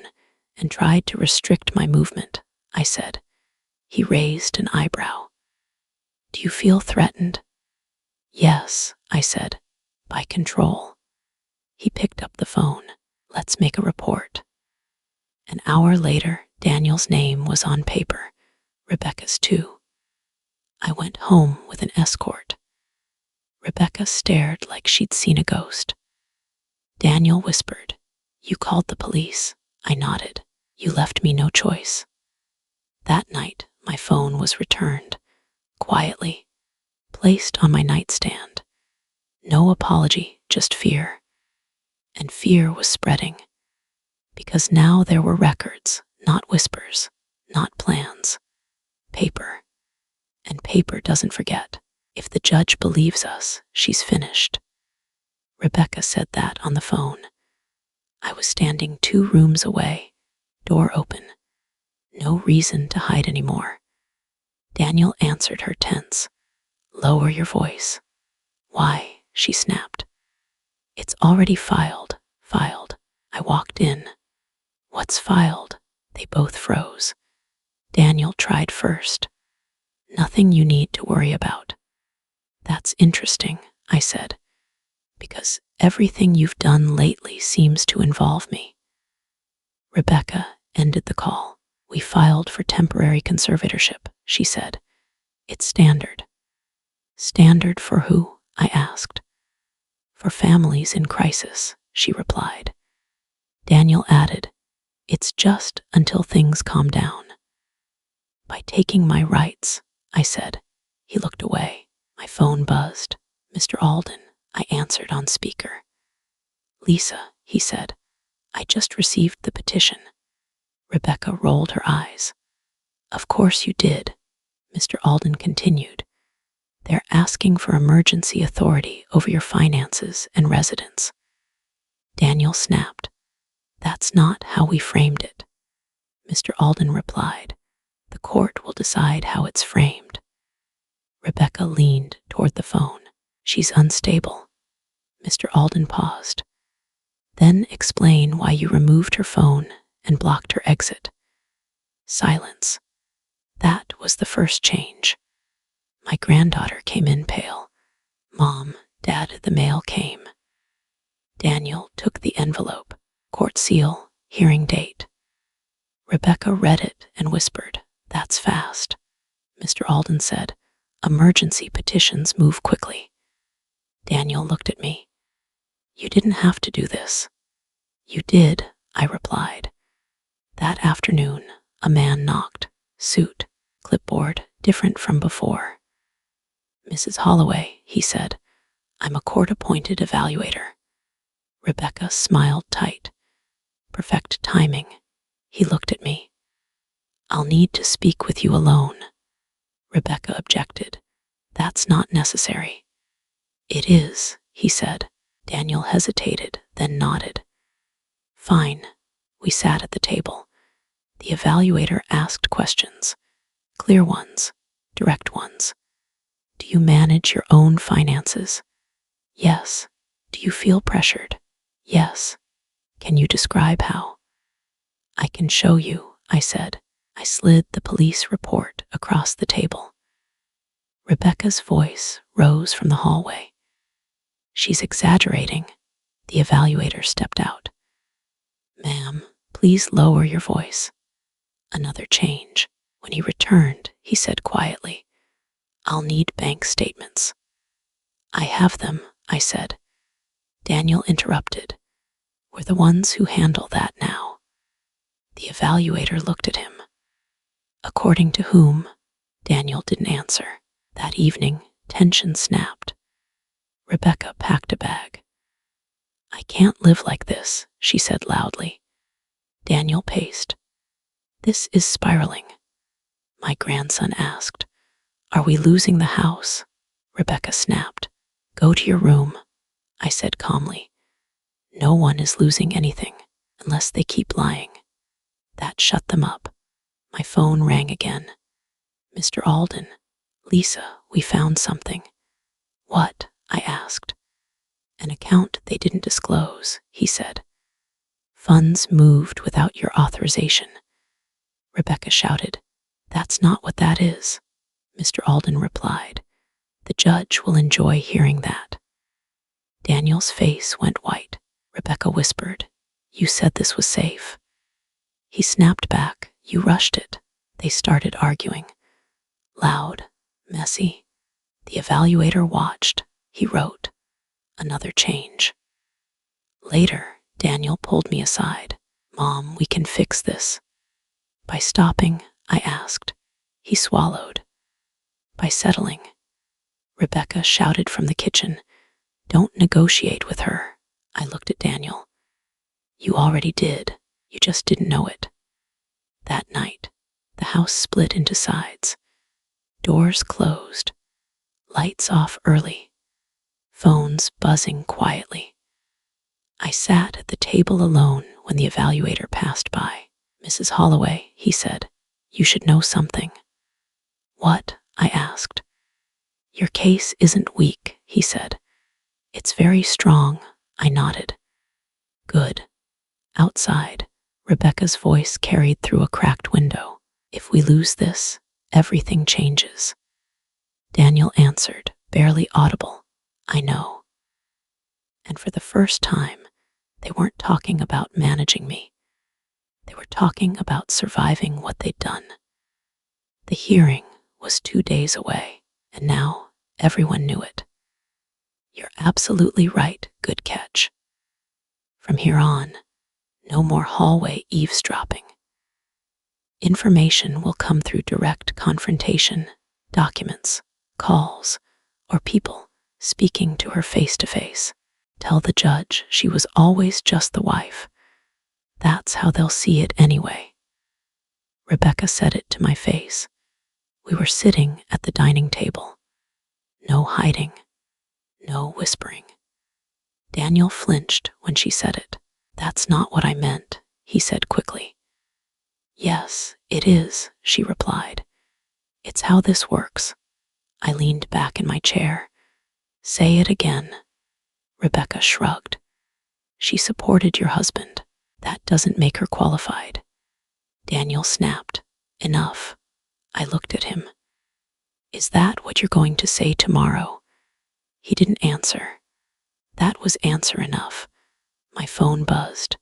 and tried to restrict my movement, I said. He raised an eyebrow. Do you feel threatened? Yes, I said, by control. He picked up the phone. Let's make a report. An hour later, Daniel's name was on paper, Rebecca's too. I went home with an escort. Rebecca stared like she'd seen a ghost. Daniel whispered, "You called the police." I nodded. "You left me no choice." That night, my phone was returned, quietly, placed on my nightstand. No apology, just fear. And fear was spreading, because now there were records, not whispers, not plans. Paper. And paper doesn't forget. If the judge believes us, she's finished. Rebecca said that on the phone. I was standing 2 rooms away, door open. No reason to hide anymore. Daniel answered her tense. "Lower your voice." "Why?" she snapped. "It's already filed." Filed. I walked in. "What's filed?" They both froze. Daniel tried first. "Nothing you need to worry about." "That's interesting," I said, "because everything you've done lately seems to involve me." Rebecca ended the call. "We filed for temporary conservatorship," she said. "It's standard." "Standard for who?" I asked. "For families in crisis," she replied. Daniel added, "It's just until things calm down." "By taking my rights," I said. He looked away. My phone buzzed. "Mr. Alden," I answered on speaker. "Lisa," he said, "I just received the petition." Rebecca rolled her eyes. "Of course you did," Mr. Alden continued. "They're asking for emergency authority over your finances and residence." Daniel snapped. "That's not how we framed it." Mr. Alden replied, "The court will decide how it's framed." Rebecca leaned toward the phone. "She's unstable." Mr. Alden paused. "Then explain why you removed her phone and blocked her exit." Silence. That was the first change. My granddaughter came in pale. "Mom, Dad, the mail came." Daniel took the envelope. Court seal, hearing date. Rebecca read it and whispered, "That's fast." Mr. Alden said, "Emergency petitions move quickly." Daniel looked at me. "You didn't have to do this." "You did," I replied. That afternoon, a man knocked. Suit, clipboard, different from before. "Mrs. Holloway," he said, "I'm a court-appointed evaluator." Rebecca smiled tight. Perfect timing. He looked at me. "I'll need to speak with you alone." Rebecca objected. "That's not necessary." "It is," he said. Daniel hesitated, then nodded. "Fine." We sat at the table. The evaluator asked questions. Clear ones, direct ones. "Do you manage your own finances?" "Yes." "Do you feel pressured?" "Yes." "Can you describe how?" "I can show you," I said. I slid the police report across the table. Rebecca's voice rose from the hallway. "She's exaggerating." The evaluator stepped out. "Ma'am, please lower your voice." Another change. When he returned, he said quietly, "I'll need bank statements." "I have them," I said. Daniel interrupted. "We're the ones who handle that now." The evaluator looked at him. "According to whom?" Daniel didn't answer. That evening, tension snapped. Rebecca packed a bag. "I can't live like this," she said loudly. Daniel paced. "This is spiraling." My grandson asked, "Are we losing the house?" Rebecca snapped. "Go to your room," I said calmly. "No one is losing anything unless they keep lying." That shut them up. My phone rang again. "Mr. Alden." "Lisa, we found something." "What?" I asked. "An account they didn't disclose," he said. "Funds moved without your authorization." Rebecca shouted, "That's not what that is." Mr. Alden replied, "The judge will enjoy hearing that." Daniel's face went white. Rebecca whispered, "You said this was safe." He snapped back. You rushed it. They started arguing. Loud, messy. The evaluator watched. He wrote, "Another change." Later, Daniel pulled me aside. "Mom, we can fix this." By stopping, I asked. He swallowed. By settling. Rebecca shouted from the kitchen, "Don't negotiate with her." I looked at Daniel. "You already did. You just didn't know it." That night, the house split into sides. Doors closed. Lights off early. Phones buzzing quietly. I sat at the table alone when the evaluator passed by. "Mrs. Holloway," he said, "you should know something." "What?" I asked. "Your case isn't weak," he said. "It's very strong." I nodded. "Good." Outside, Rebecca's voice carried through a cracked window. "If we lose this, everything changes." Daniel answered, barely audible, "I know." And for the first time, they weren't talking about managing me. They were talking about surviving what they'd done. The hearing was 2 days away, and now everyone knew it. "You're absolutely right, good catch." From here on, no more hallway eavesdropping. Information will come through direct confrontation, documents, calls, or people speaking to her face to face. Tell the judge she was always just the wife. That's how they'll see it anyway. Rebecca said it to my face. We were sitting at the dining table. No hiding, no whispering. Daniel flinched when she said it. "That's not what I meant," he said quickly. "Yes, it is," she replied. "It's how this works." I leaned back in my chair. "Say it again." Rebecca shrugged. "She supported your husband. That doesn't make her qualified." Daniel snapped. "Enough." I looked at him. "Is that what you're going to say tomorrow?" He didn't answer. That was answer enough. My phone buzzed.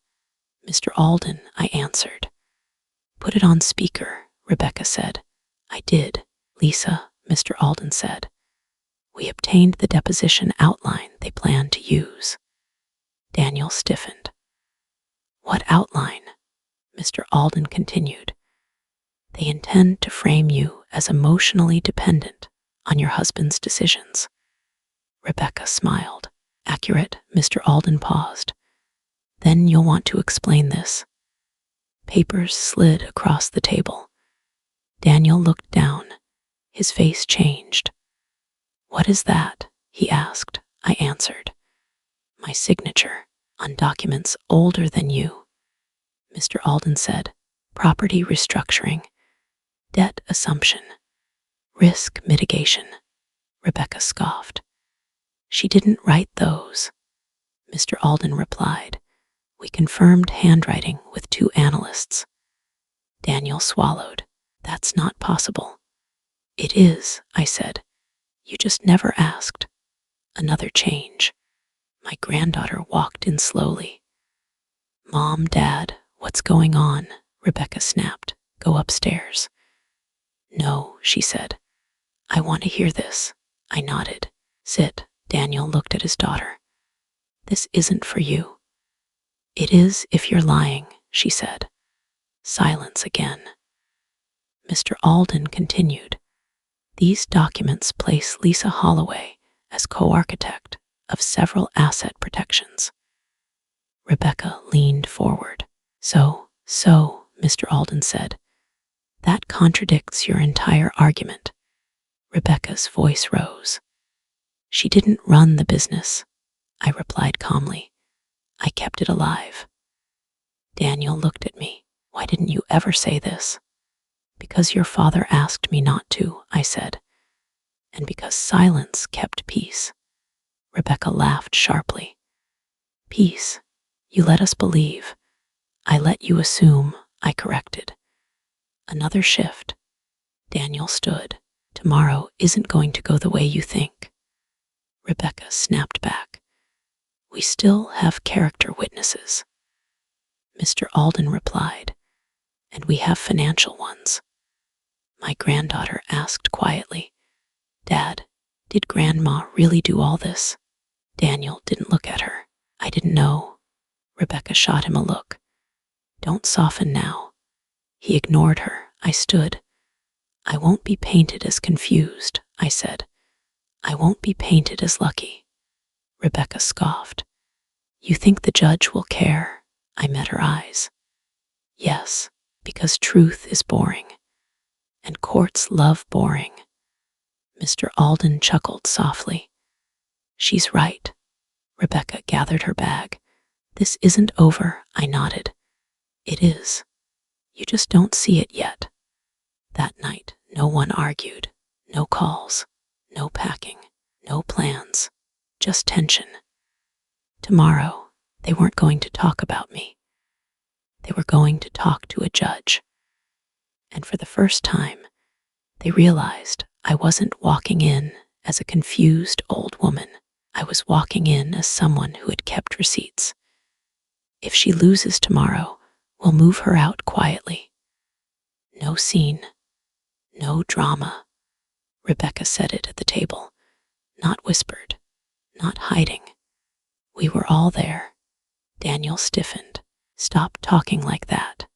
"Mr. Alden," I answered. "Put it on speaker," Rebecca said. I did. "Lisa," Mr. Alden said. "We obtained the deposition outline they planned to use." Daniel stiffened. "What outline?" Mr. Alden continued. "They intend to frame you as emotionally dependent on your husband's decisions." Rebecca smiled. "Accurate," Mr. Alden paused. "Then you'll want to explain this." Papers slid across the table. Daniel looked down. His face changed. "What is that?" he asked. I answered. "My signature on documents older than you." Mr. Alden said, "Property restructuring, debt assumption, risk mitigation." Rebecca scoffed. "She didn't write those." Mr. Alden replied, "We confirmed handwriting with 2 analysts." Daniel swallowed. "That's not possible." "It is," I said. "You just never asked." Another change. My granddaughter walked in slowly. "Mom, Dad, what's going on?" Rebecca snapped. "Go upstairs." "No," she said. "I want to hear this." I nodded. "Sit." Daniel looked at his daughter. "This isn't for you." "It is if you're lying," she said. Silence again. Mr. Alden continued. "These documents place Lisa Holloway as co-architect of several asset protections." Rebecca leaned forward. So, Mr. Alden said, "that contradicts your entire argument." Rebecca's voice rose. "She didn't run the business," I replied calmly. "I kept it alive." Daniel looked at me. "Why didn't you ever say this?" "Because your father asked me not to," I said. "And because silence kept peace." Rebecca laughed sharply. "Peace? You let us believe." "I let you assume," I corrected. Another shift. Daniel stood. "Tomorrow isn't going to go the way you think." Rebecca snapped back. "We still have character witnesses." Mr. Alden replied, And we have financial ones. My granddaughter asked quietly. Dad, did Grandma really do all this? Daniel didn't look at her. I didn't know. Rebecca shot him a look. Don't soften now. He ignored her. I stood. I won't be painted as confused, I said. I won't be painted as lucky. Rebecca scoffed. You think the judge will care? I met her eyes. Yes, because truth is boring. And courts love boring. Mr. Alden chuckled softly. She's right. Rebecca gathered her bag. This isn't over, I nodded. It is. You just don't see it yet. That night, no one argued. No calls. No packing. No plans. Just tension. Tomorrow, they weren't going to talk about me. They were going to talk to a judge. And for the first time, they realized I wasn't walking in as a confused old woman. I was walking in as someone who had kept receipts. If she loses tomorrow, we'll move her out quietly. No scene. No drama. Rebecca said it at the table. Not whispered. Not hiding. We were all there. Daniel stiffened. Stop talking like that.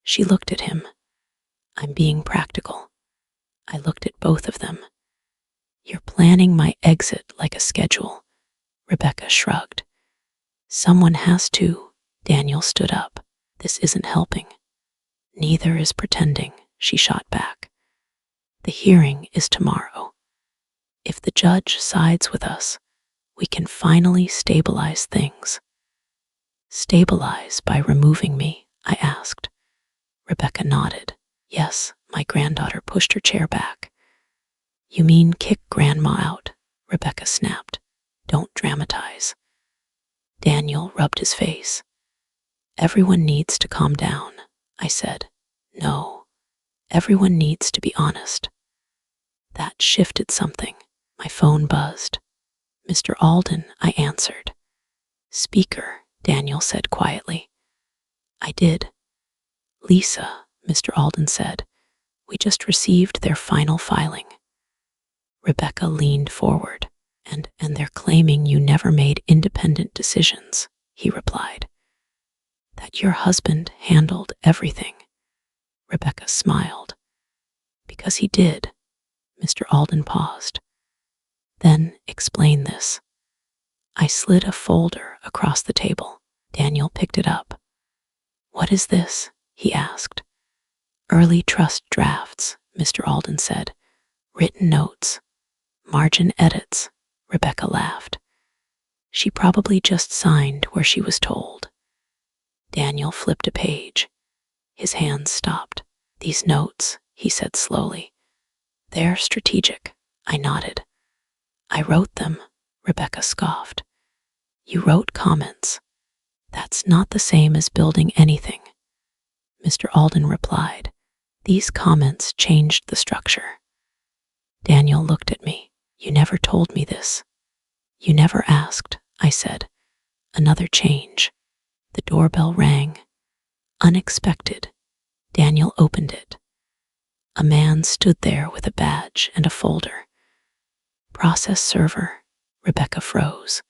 She looked at him. I'm being practical. I looked at both of them. You're planning my exit like a schedule. Rebecca shrugged. Someone has to. Daniel stood up. This isn't helping. Neither is pretending, she shot back. The hearing is tomorrow. If the judge sides with us, we can finally stabilize things. Stabilize by removing me, I asked. Rebecca nodded. Yes, my granddaughter pushed her chair back. You mean kick Grandma out? Rebecca snapped. Don't dramatize. Daniel rubbed his face. Everyone needs to calm down, I said. No, everyone needs to be honest. That shifted something. My phone buzzed. Mr. Alden, I answered. Speaker, Daniel said quietly. I did. Lisa, Mr. Alden said. We just received their final filing. Rebecca leaned forward. And they're claiming you never made independent decisions, he replied. That your husband handled everything. Rebecca smiled. Because he did. Mr. Alden paused. Then explain this. I slid a folder across the table. Daniel picked it up. What is this? He asked. Early trust drafts, Mr. Alden said. Written notes. Margin edits. Rebecca laughed. She probably just signed where she was told. Daniel flipped a page. His hands stopped. These notes, he said slowly. They're strategic, I nodded. I wrote them, Rebecca scoffed. You wrote comments. That's not the same as building anything. Mr. Alden replied. These comments changed the structure. Daniel looked at me. You never told me this. You never asked, I said. Another change. The doorbell rang. Unexpected. Daniel opened it. A man stood there with a badge and a folder. Process server. Rebecca froze.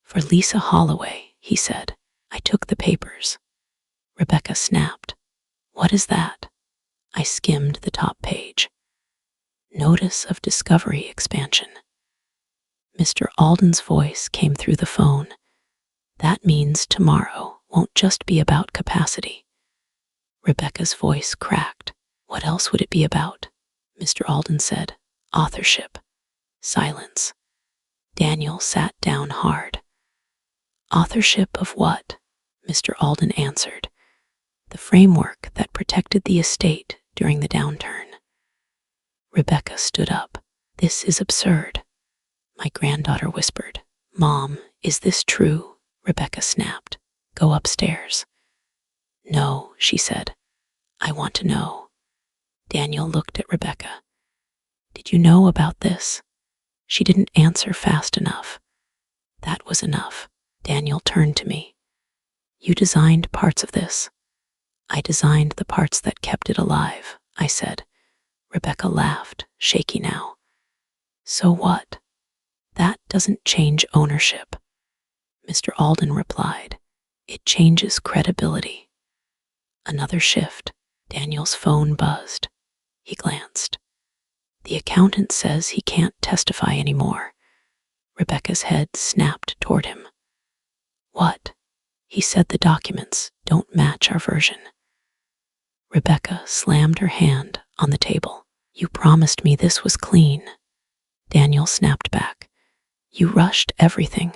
For Lisa Holloway, he said. I took the papers. Rebecca snapped. What is that? I skimmed the top page. Notice of discovery expansion. Mr. Alden's voice came through the phone. That means tomorrow won't just be about capacity. Rebecca's voice cracked. What else would it be about? Mr. Alden said. Authorship. Silence. Daniel sat down hard. Authorship of what? Mr. Alden answered. The framework that protected the estate during the downturn. Rebecca stood up. This is absurd. My granddaughter whispered. Mom, is this true? Rebecca snapped. Go upstairs. No, she said. I want to know. Daniel looked at Rebecca. Did you know about this? She didn't answer fast enough. That was enough. Daniel turned to me. You designed parts of this. I designed the parts that kept it alive, I said. Rebecca laughed, shaky now. So what? That doesn't change ownership. Mr. Alden replied. It changes credibility. Another shift. Daniel's phone buzzed. He glanced. The accountant says he can't testify anymore. Rebecca's head snapped toward him. What? He said the documents don't match our version. Rebecca slammed her hand on the table. You promised me this was clean. Daniel snapped back. You rushed everything.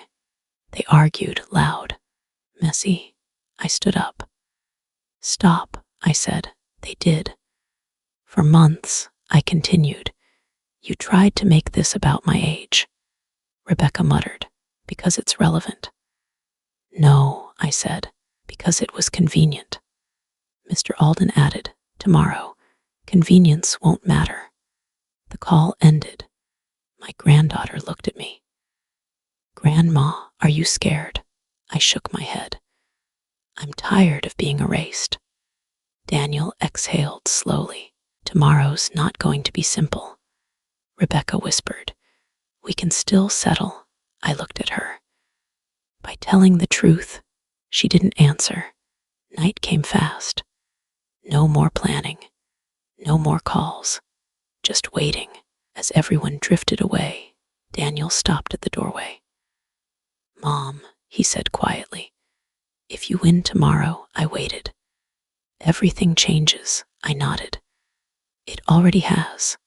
They argued loud. Messy. I stood up. Stop, I said. They did. For months, I continued. You tried to make this about my age. Rebecca muttered, because it's relevant. No, I said, because it was convenient. Mr. Alden added, tomorrow, convenience won't matter. The call ended. My granddaughter looked at me. Grandma, are you scared? I shook my head. I'm tired of being erased. Daniel exhaled slowly. Tomorrow's not going to be simple. Rebecca whispered. We can still settle. I looked at her. By telling the truth, she didn't answer. Night came fast. No more planning. No more calls. Just waiting. As everyone drifted away, Daniel stopped at the doorway. Mom, he said quietly. If you win tomorrow, I waited. Everything changes, I nodded. It already has.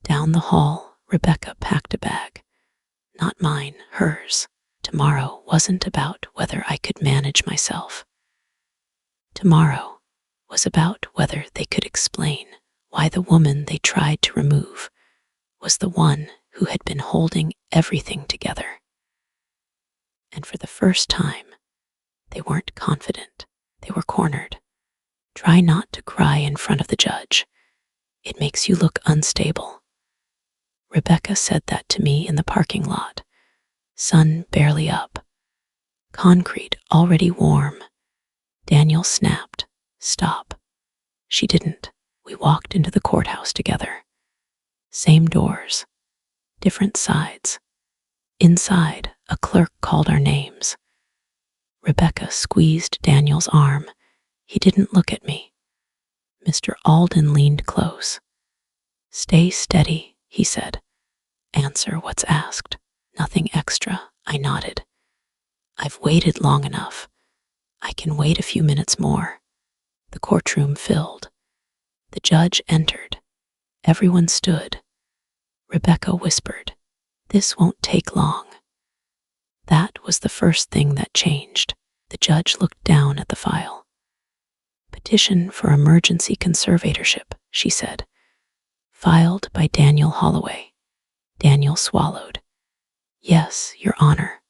Down the hall, Rebecca packed a bag. Not mine, hers. Tomorrow wasn't about whether I could manage myself. Tomorrow was about whether they could explain why the woman they tried to remove was the one who had been holding everything together. And for the first time, they weren't confident. They were cornered. Try not to cry in front of the judge. It makes you look unstable. Rebecca said that to me in the parking lot. Sun barely up. Concrete already warm. Daniel snapped. Stop. She didn't. We walked into the courthouse together. Same doors. Different sides. Inside, a clerk called our names. Rebecca squeezed Daniel's arm. He didn't look at me. Mr. Alden leaned close. Stay steady, he said. Answer what's asked. Nothing extra, I nodded. I've waited long enough. I can wait a few minutes more. The courtroom filled. The judge entered. Everyone stood. Rebecca whispered, This won't take long. That was the first thing that changed. The judge looked down at the file. Petition for emergency conservatorship, she said. Filed by Daniel Holloway. Daniel swallowed. Yes, Your Honor.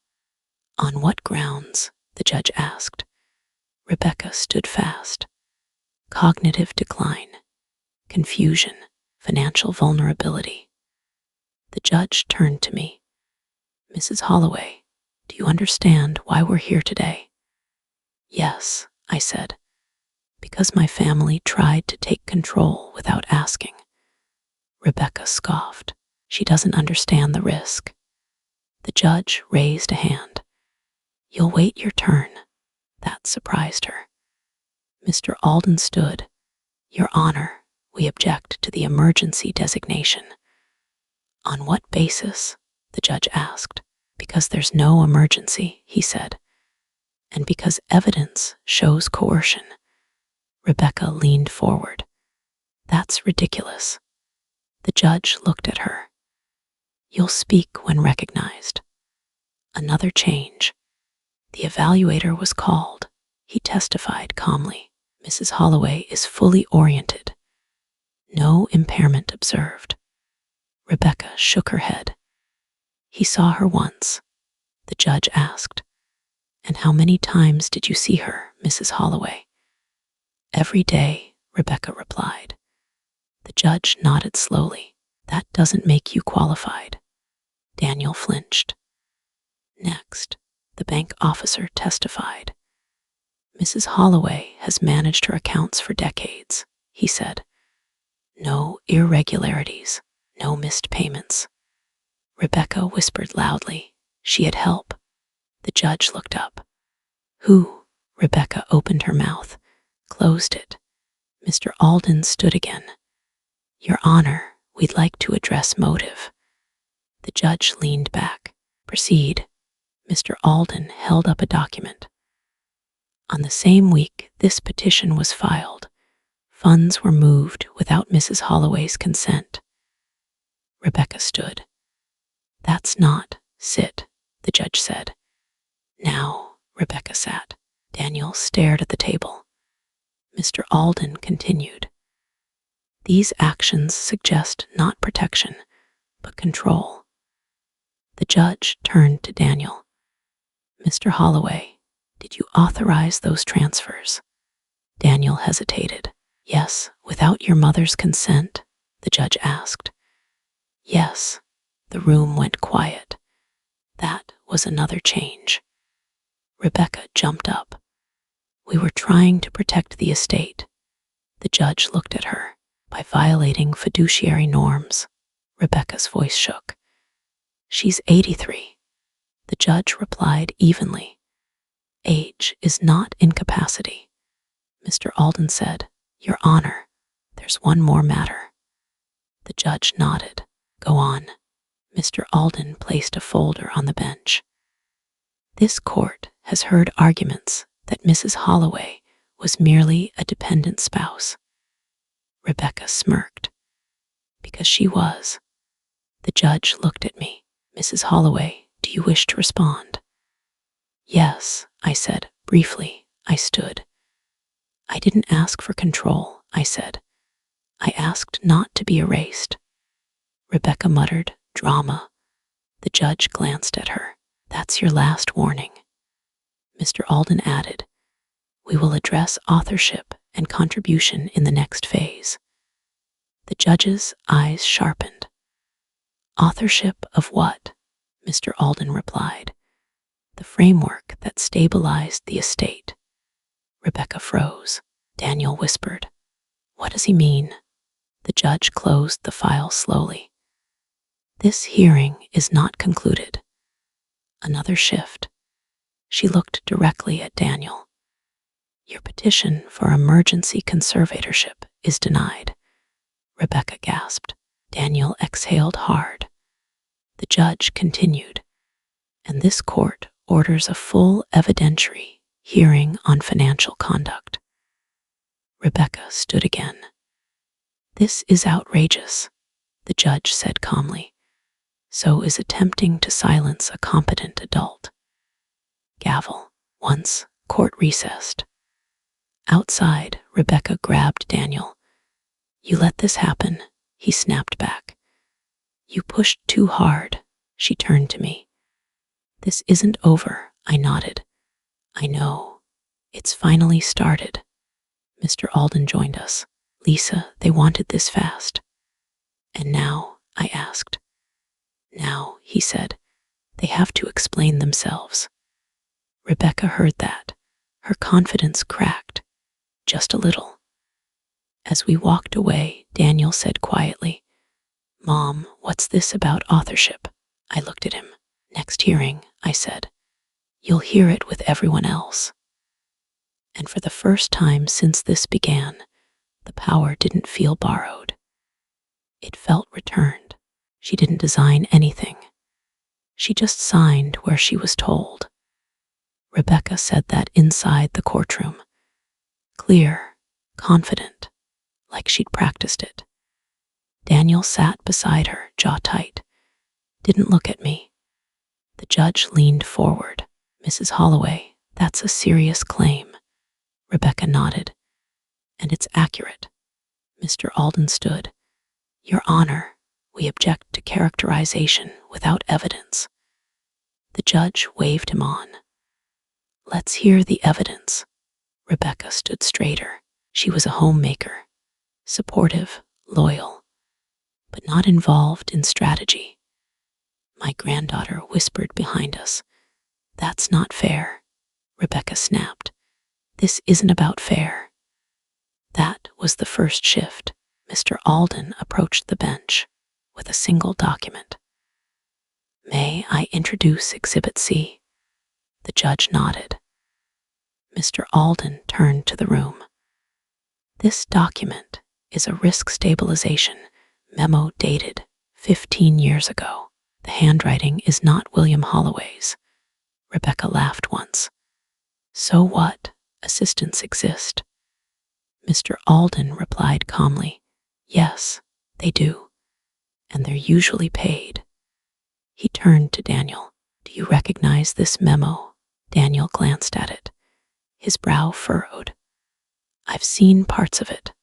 On what grounds? The judge asked. Rebecca stood fast. Cognitive decline, confusion, financial vulnerability. The judge turned to me. Mrs. Holloway, do you understand why we're here today? Yes, I said. Because my family tried to take control without asking. Rebecca scoffed. She doesn't understand the risk. The judge raised a hand. You'll wait your turn. That surprised her. Mr. Alden stood. Your Honor, we object to the emergency designation. On what basis? The judge asked. Because there's no emergency, he said. And because evidence shows coercion. Rebecca leaned forward. That's ridiculous. The judge looked at her. You'll speak when recognized. Another change. The evaluator was called. He testified calmly. Mrs. Holloway is fully oriented. No impairment observed. Rebecca shook her head. He saw her once. The judge asked. And how many times did you see her, Mrs. Holloway? Every day, Rebecca replied. The judge nodded slowly. That doesn't make you qualified. Daniel flinched. Next, the bank officer testified. Mrs. Holloway has managed her accounts for decades, he said. No irregularities, no missed payments. Rebecca whispered loudly. She had help. The judge looked up. Who? Rebecca opened her mouth, closed it. Mr. Alden stood again. Your Honor, we'd like to address motive. The judge leaned back. Proceed. Mr. Alden held up a document. On the same week this petition was filed, funds were moved without Mrs. Holloway's consent. Rebecca stood. That's not, sit, the judge said. Now, Rebecca sat. Daniel stared at the table. Mr. Alden continued. These actions suggest not protection, but control. The judge turned to Daniel. Mr. Holloway, did you authorize those transfers? Daniel hesitated. Yes, without your mother's consent, the judge asked. Yes. The room went quiet. That was another change. Rebecca jumped up. We were trying to protect the estate. The judge looked at her. By violating fiduciary norms. Rebecca's voice shook. She's 83. The judge replied evenly. Age is not incapacity. Mr. Alden said, Your Honor, there's one more matter. The judge nodded. Go on. Mr. Alden placed a folder on the bench. This court has heard arguments that Mrs. Holloway was merely a dependent spouse. Rebecca smirked. Because she was. The judge looked at me. Mrs. Holloway, do you wish to respond? Yes, I said, briefly. I stood. I didn't ask for control, I said. I asked not to be erased. Rebecca muttered, drama. The judge glanced at her. That's your last warning. Mr. Alden added, we will address authorship and contribution in the next phase. The judge's eyes sharpened. Authorship of what? Mr. Alden replied. The framework that stabilized the estate. Rebecca froze. Daniel whispered, what does he mean? The judge closed the file slowly. This hearing is not concluded. Another shift. She looked directly at Daniel. Your petition for emergency conservatorship is denied. Rebecca gasped. Daniel exhaled hard. The judge continued, and this court orders a full evidentiary hearing on financial conduct. Rebecca stood again. This is outrageous, the judge said calmly. So is attempting to silence a competent adult. Gavel. Once, court recessed. Outside, Rebecca grabbed Daniel. You let this happen, he snapped back. You pushed too hard, she turned to me. This isn't over, I nodded. I know. It's finally started. Mr. Alden joined us. Lisa, they wanted this fast. And now, I asked. Now, he said, they have to explain themselves. Rebecca heard that. Her confidence cracked. Just a little. As we walked away, Daniel said quietly, Mom, what's this about authorship? I looked at him. Next hearing, I said. You'll hear it with everyone else. And for the first time since this began, the power didn't feel borrowed. It felt returned. She didn't design anything. She just signed where she was told. Rebecca said that inside the courtroom. Clear, confident, like she'd practiced it. Daniel sat beside her, jaw tight. Didn't look at me. The judge leaned forward. Mrs. Holloway, that's a serious claim. Rebecca nodded. And it's accurate. Mr. Alden stood. Your Honor, we object to characterization without evidence. The judge waved him on. Let's hear the evidence. Rebecca stood straighter. She was a homemaker, supportive, loyal, but not involved in strategy. My granddaughter whispered behind us. That's not fair, Rebecca snapped. This isn't about fair. That was the first shift. Mr. Alden approached the bench with a single document. May I introduce Exhibit C? The judge nodded. Mr. Alden turned to the room. This document is a risk stabilization memo dated 15 years ago. The handwriting is not William Holloway's. Rebecca laughed once. So what? Assistants exist. Mr. Alden replied calmly, yes, they do, and they're usually paid. He turned to Daniel. Do you recognize this memo? Daniel glanced at it. His brow furrowed. I've seen parts of it.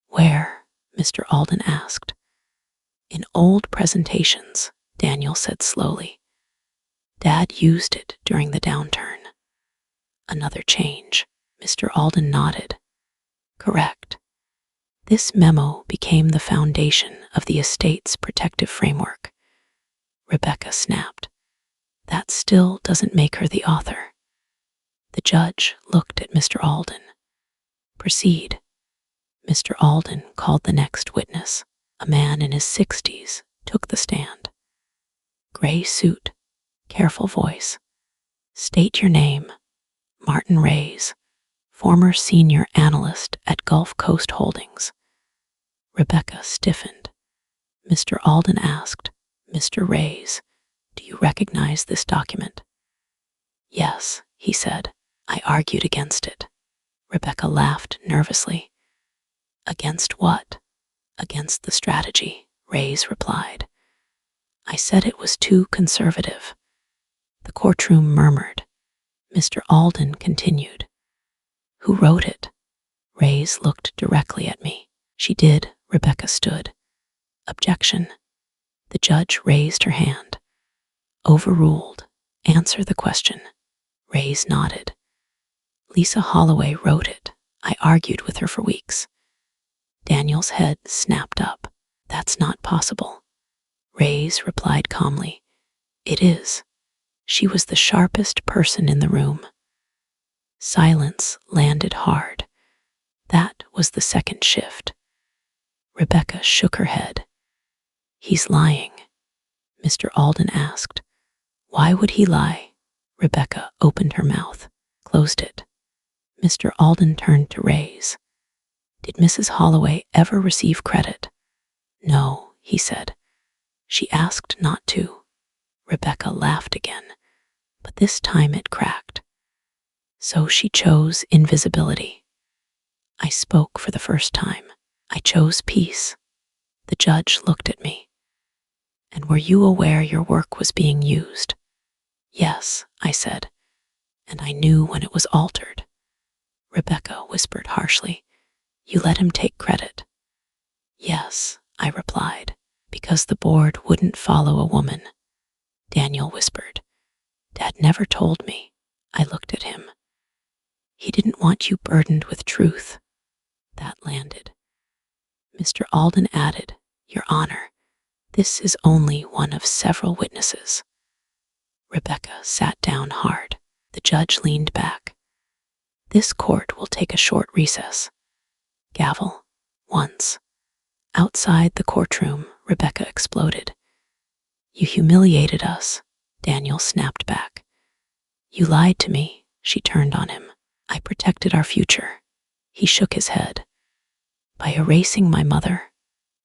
Where? Mr. Alden asked. In old presentations, Daniel said slowly. Dad used it during the downturn. Another change. Mr. Alden nodded. Correct. This memo became the foundation of the estate's protective framework. Rebecca snapped. That still doesn't make her the author. The judge looked at Mr. Alden. Proceed. Mr. Alden called the next witness. A man in his 60s took the stand. Gray suit, careful voice. State your name. Martin Reyes, former senior analyst at Gulf Coast Holdings. Rebecca stiffened. Mr. Alden asked, Mr. Reyes, do you recognize this document? Yes, he said. I argued against it. Rebecca laughed nervously. Against what? Against the strategy, Reyes replied. I said it was too conservative. The courtroom murmured. Mr. Alden continued. Who wrote it? Reyes looked directly at me. She did. Rebecca stood. Objection. The judge raised her hand. Overruled. Answer the question. Reyes nodded. Lisa Holloway wrote it. I argued with her for weeks. Daniel's head snapped up. That's not possible. Reyes replied calmly. It is. She was the sharpest person in the room. Silence landed hard. That was the second shift. Rebecca shook her head. He's lying. Mr. Alden asked. Why would he lie? Rebecca opened her mouth, closed it. Mr. Alden turned to Reyes. Did Mrs. Holloway ever receive credit? No, he said. She asked not to. Rebecca laughed again, but this time it cracked. So she chose invisibility. I spoke for the first time. I chose peace. The judge looked at me. And were you aware your work was being used? Yes, I said, and I knew when it was altered. Rebecca whispered harshly. You let him take credit. Yes, I replied, because the board wouldn't follow a woman. Daniel whispered. Dad never told me. I looked at him. He didn't want you burdened with truth. That landed. Mr. Alden added, Your Honor, this is only one of several witnesses. Rebecca sat down hard. The judge leaned back. This court will take a short recess. Gavel. Once. Outside the courtroom, Rebecca exploded. You humiliated us, Daniel snapped back. You lied to me, she turned on him. I protected our future. He shook his head. By erasing my mother,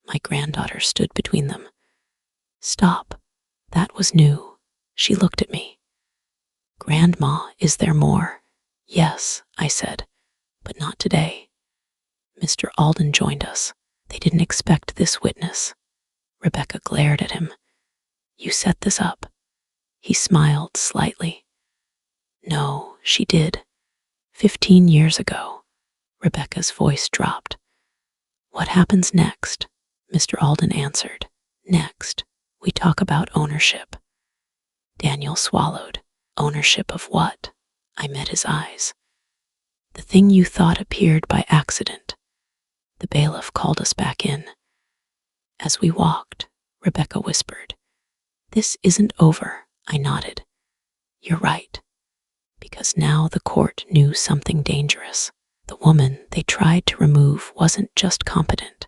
my granddaughter stood between them. Stop. That was new. She looked at me. Grandma, is there more? Yes, I said, but not today. Mr. Alden joined us. They didn't expect this witness. Rebecca glared at him. You set this up. He smiled slightly. No, she did. 15 years ago. Rebecca's voice dropped. What happens next? Mr. Alden answered. Next, we talk about ownership. Daniel swallowed. Ownership of what? I met his eyes. The thing you thought appeared by accident. The bailiff called us back in. As we walked, Rebecca whispered. This isn't over, I nodded. You're right. because now the court knew something dangerous. The woman they tried to remove wasn't just competent,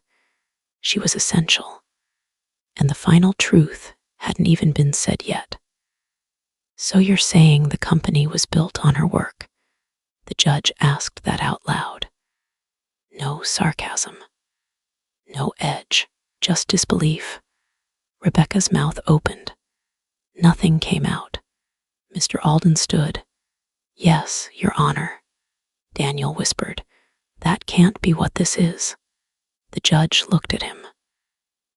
she was essential. And the final truth hadn't even been said yet. "So you're saying the company was built on her work?" The judge asked that out loud. No sarcasm, no edge, just disbelief. Rebecca's mouth opened. Nothing came out. Mr. Alden stood. "Yes, Your Honor," Daniel whispered. "That can't be what this is." The judge looked at him.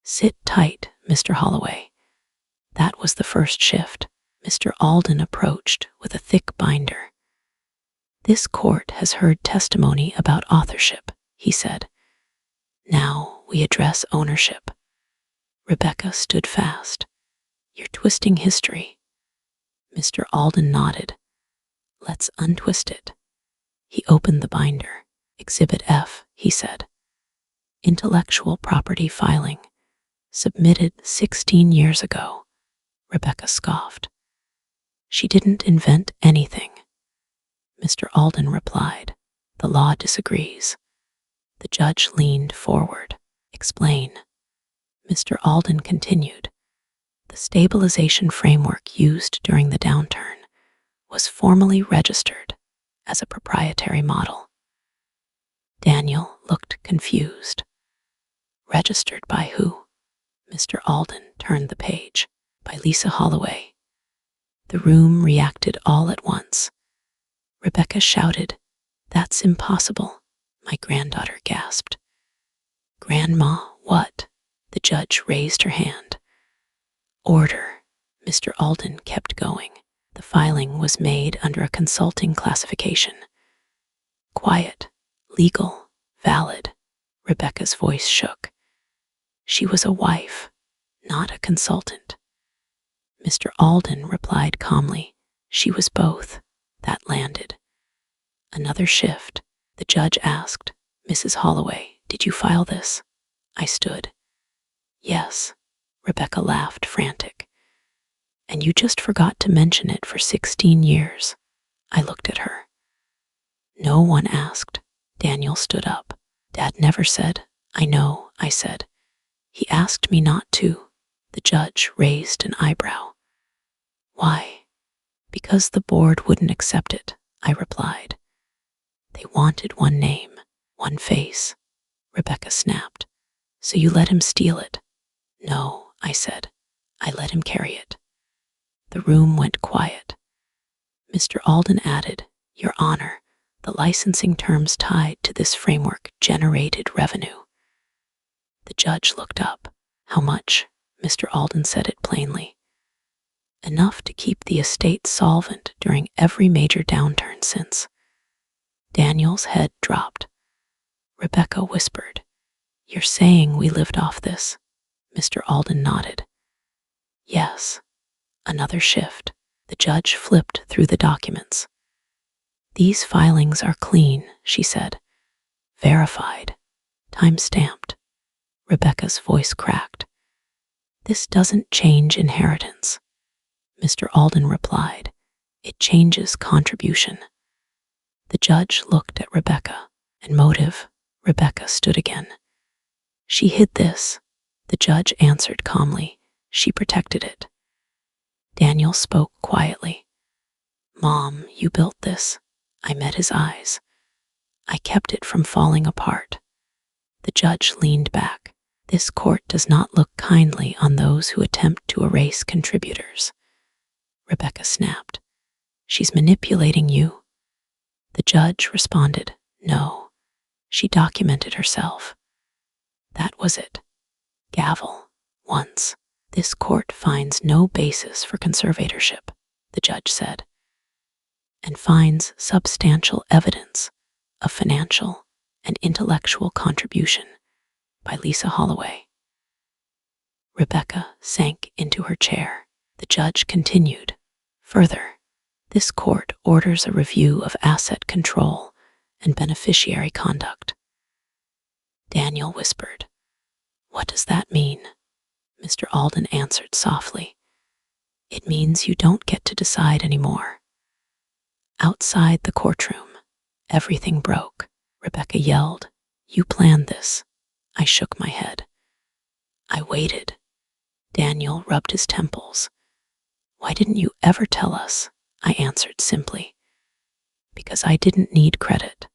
"Sit tight, Mr. Holloway." That was the first shift. Mr. Alden approached with a thick binder. "This court has heard testimony about authorship," he said. "Now we address ownership." Rebecca stood fast. "You're twisting history." Mr. Alden nodded. "Let's untwist it." He opened the binder. "Exhibit F," he said. "Intellectual property filing. Submitted 16 years ago." Rebecca scoffed. "She didn't invent anything." Mr. Alden replied. "The law disagrees." The judge leaned forward. "Explain." Mr. Alden continued. "The stabilization framework used during the downturn was formally registered as a proprietary model." Daniel looked confused. "Registered by who?" Mr. Alden turned the page. "By Lisa Holloway." The room reacted all at once. Rebecca shouted, "That's impossible." My granddaughter gasped. "Grandma, what?" The judge raised her hand. "Order." Mr. Alden kept going. "The filing was made under a consulting classification. Quiet, legal, valid." Rebecca's voice shook. "She was a wife, not a consultant." Mr. Alden replied calmly, "She was both." That landed. Another shift. The judge asked, "Mrs. Holloway, did you file this?" I stood. "Yes." Rebecca laughed, frantic. "And you just forgot to mention it for 16 years. I looked at her. "No one asked." Daniel stood up. "Dad never said." "I know," I said. "He asked me not to." The judge raised an eyebrow. "Why?" "Because the board wouldn't accept it," I replied. "They wanted one name, one face." Rebecca snapped. "So you let him steal it?" "No," I said. "I let him carry it." The room went quiet. Mr. Alden added, "Your Honor, the licensing terms tied to this framework generated revenue." The judge looked up. "How much?" Mr. Alden said it plainly. "Enough to keep the estate solvent during every major downturn since." Daniel's head dropped. Rebecca whispered, "You're saying we lived off this?" Mr. Alden nodded. "Yes." Another shift. The judge flipped through the documents. "These filings are clean," she said. "Verified. Time-stamped." Rebecca's voice cracked. "This doesn't change inheritance." Mr. Alden replied, "It changes contribution." The judge looked at Rebecca. "And motive?" Rebecca stood again. "She hid this." The judge answered calmly, "She protected it." Daniel spoke quietly. "Mom, you built this." I met his eyes. "I kept it from falling apart." The judge leaned back. "This court does not look kindly on those who attempt to erase contributors." Rebecca snapped. "She's manipulating you." The judge responded, "No, she documented herself." That was it. Gavel. Once. "This court finds no basis for conservatorship," the judge said, "and finds substantial evidence of financial and intellectual contribution by Lisa Holloway." Rebecca sank into her chair. The judge continued, "Further, this court orders a review of asset control and beneficiary conduct." Daniel whispered, "What does that mean?" Mr. Alden answered softly, "It means you don't get to decide anymore." Outside the courtroom, everything broke. Rebecca yelled, "You planned this." I shook my head. I waited. Daniel rubbed his temples. "Why didn't you ever tell us?" I answered simply. "Because I didn't need credit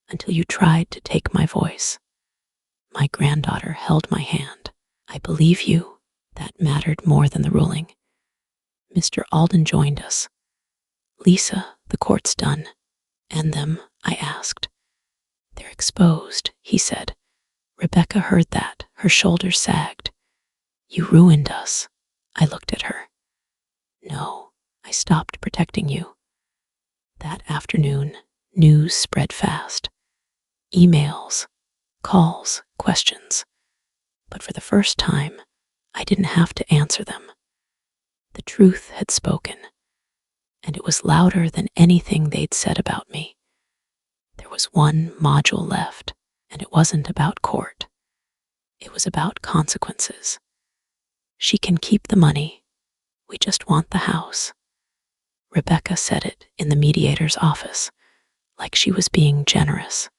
until you tried to take my voice." My granddaughter held my hand. "I believe you." That mattered more than the ruling. Mr. Alden joined us. "Lisa, the court's done." "And them?" I asked. "They're exposed," he said. Rebecca heard that. Her shoulders sagged. "You ruined us." I looked at her. "No, I stopped protecting you." That afternoon, news spread fast. Emails, calls, questions. But for the first time, I didn't have to answer them. The truth had spoken, and it was louder than anything they'd said about me. There was one module left, and it wasn't about court. It was about consequences. "She can keep the money. We just want the house." Rebecca said it in the mediator's office, like she was being generous.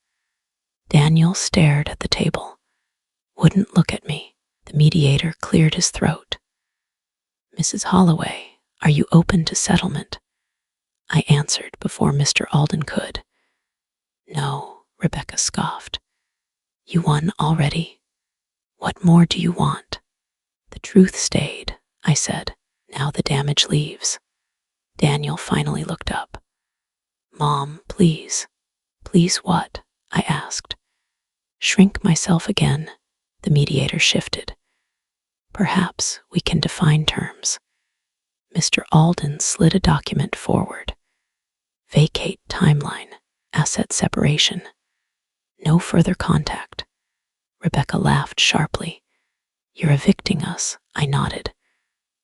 Daniel stared at the table, wouldn't look at me. The mediator cleared his throat. "Mrs. Holloway, are you open to settlement?" I answered before Mr. Alden could. "No," Rebecca scoffed. "You won already. What more do you want?" "The truth stayed," I said. "Now the damage leaves." Daniel finally looked up. "Mom, please." "Please what?" I asked. "Shrink myself again." The mediator shifted. "Perhaps we can define terms." Mr. Alden slid a document forward. "Vacate timeline, asset separation. No further contact." Rebecca laughed sharply. "You're evicting us," I nodded,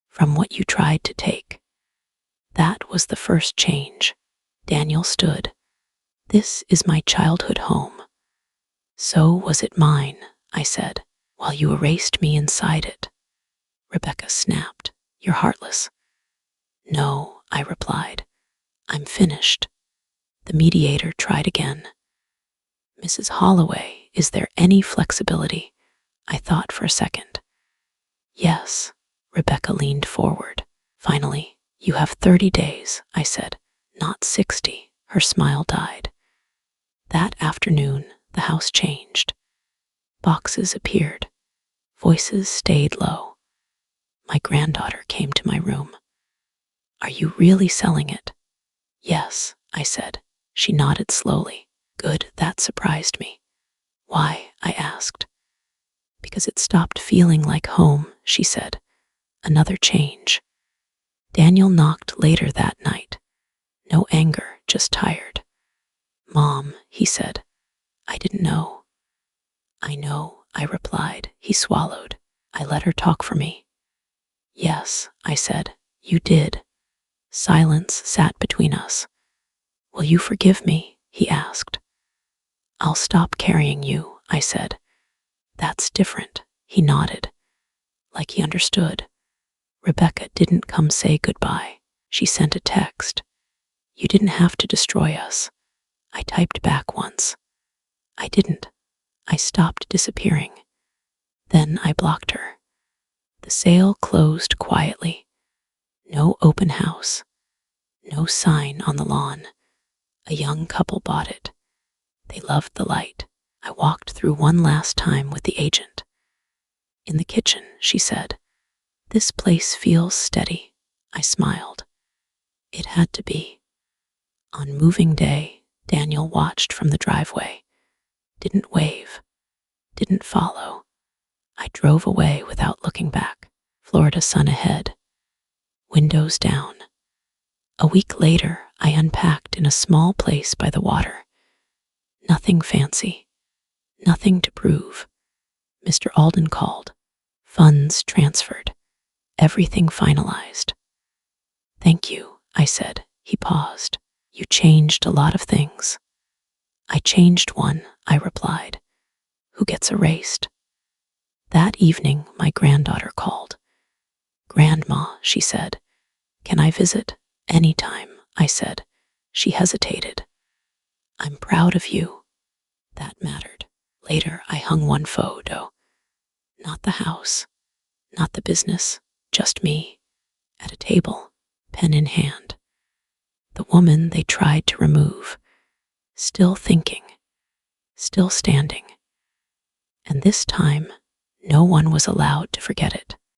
"from what you tried to take." That was the first change. Daniel stood. "This is my childhood home." "So was it mine," I said, "while you erased me inside it." Rebecca snapped. "You're heartless." "No," I replied. "I'm finished." The mediator tried again. "Mrs. Holloway, is there any flexibility?" I thought for a second. "Yes." Rebecca leaned forward. "Finally, you have 30 days, I said, "not 60. Her smile died. That afternoon, the house changed. Boxes appeared. Voices stayed low. My granddaughter came to my room. "Are you really selling it?" "Yes," I said. She nodded slowly. "Good, that surprised me." "Why?" I asked. "Because it stopped feeling like home," she said. "Another change." Daniel knocked later that night. No anger, just tired. "Mom," he said, "I didn't know." "I know," I replied. He swallowed. "I let her talk for me." "Yes," I said, "you did." Silence sat between us. "Will you forgive me?" he asked. "I'll stop carrying you," I said. "That's different." He nodded, like he understood. "Rebecca didn't come say goodbye. She sent a text. 'You didn't have to destroy us.' I typed back once. I didn't. I stopped disappearing. Then I blocked her. The sale closed quietly. No open house. No sign on the lawn. A young couple bought it. They loved the light. I walked through one last time with the agent. "In the kitchen," she said. "This place feels steady." I smiled. It had to be. On moving day, Daniel watched from the driveway. Didn't wave. Didn't follow. I drove away without looking back. Florida sun ahead. Windows down. A week later, I unpacked in a small place by the water. Nothing fancy. Nothing to prove. Mr. Alden called. Funds transferred. Everything finalized. "Thank you," I said. He paused. "You changed a lot of things." "I changed one," I replied. "Who gets erased?" That evening, my granddaughter called. "Grandma," she said, "can I visit?" "Anytime," I said. She hesitated. I'm proud of you. That mattered. Later, I hung one photo. Not the house, not the business, just me, at a table, pen in hand. The woman they tried to remove, still thinking, still standing. And this time, no one was allowed to forget it.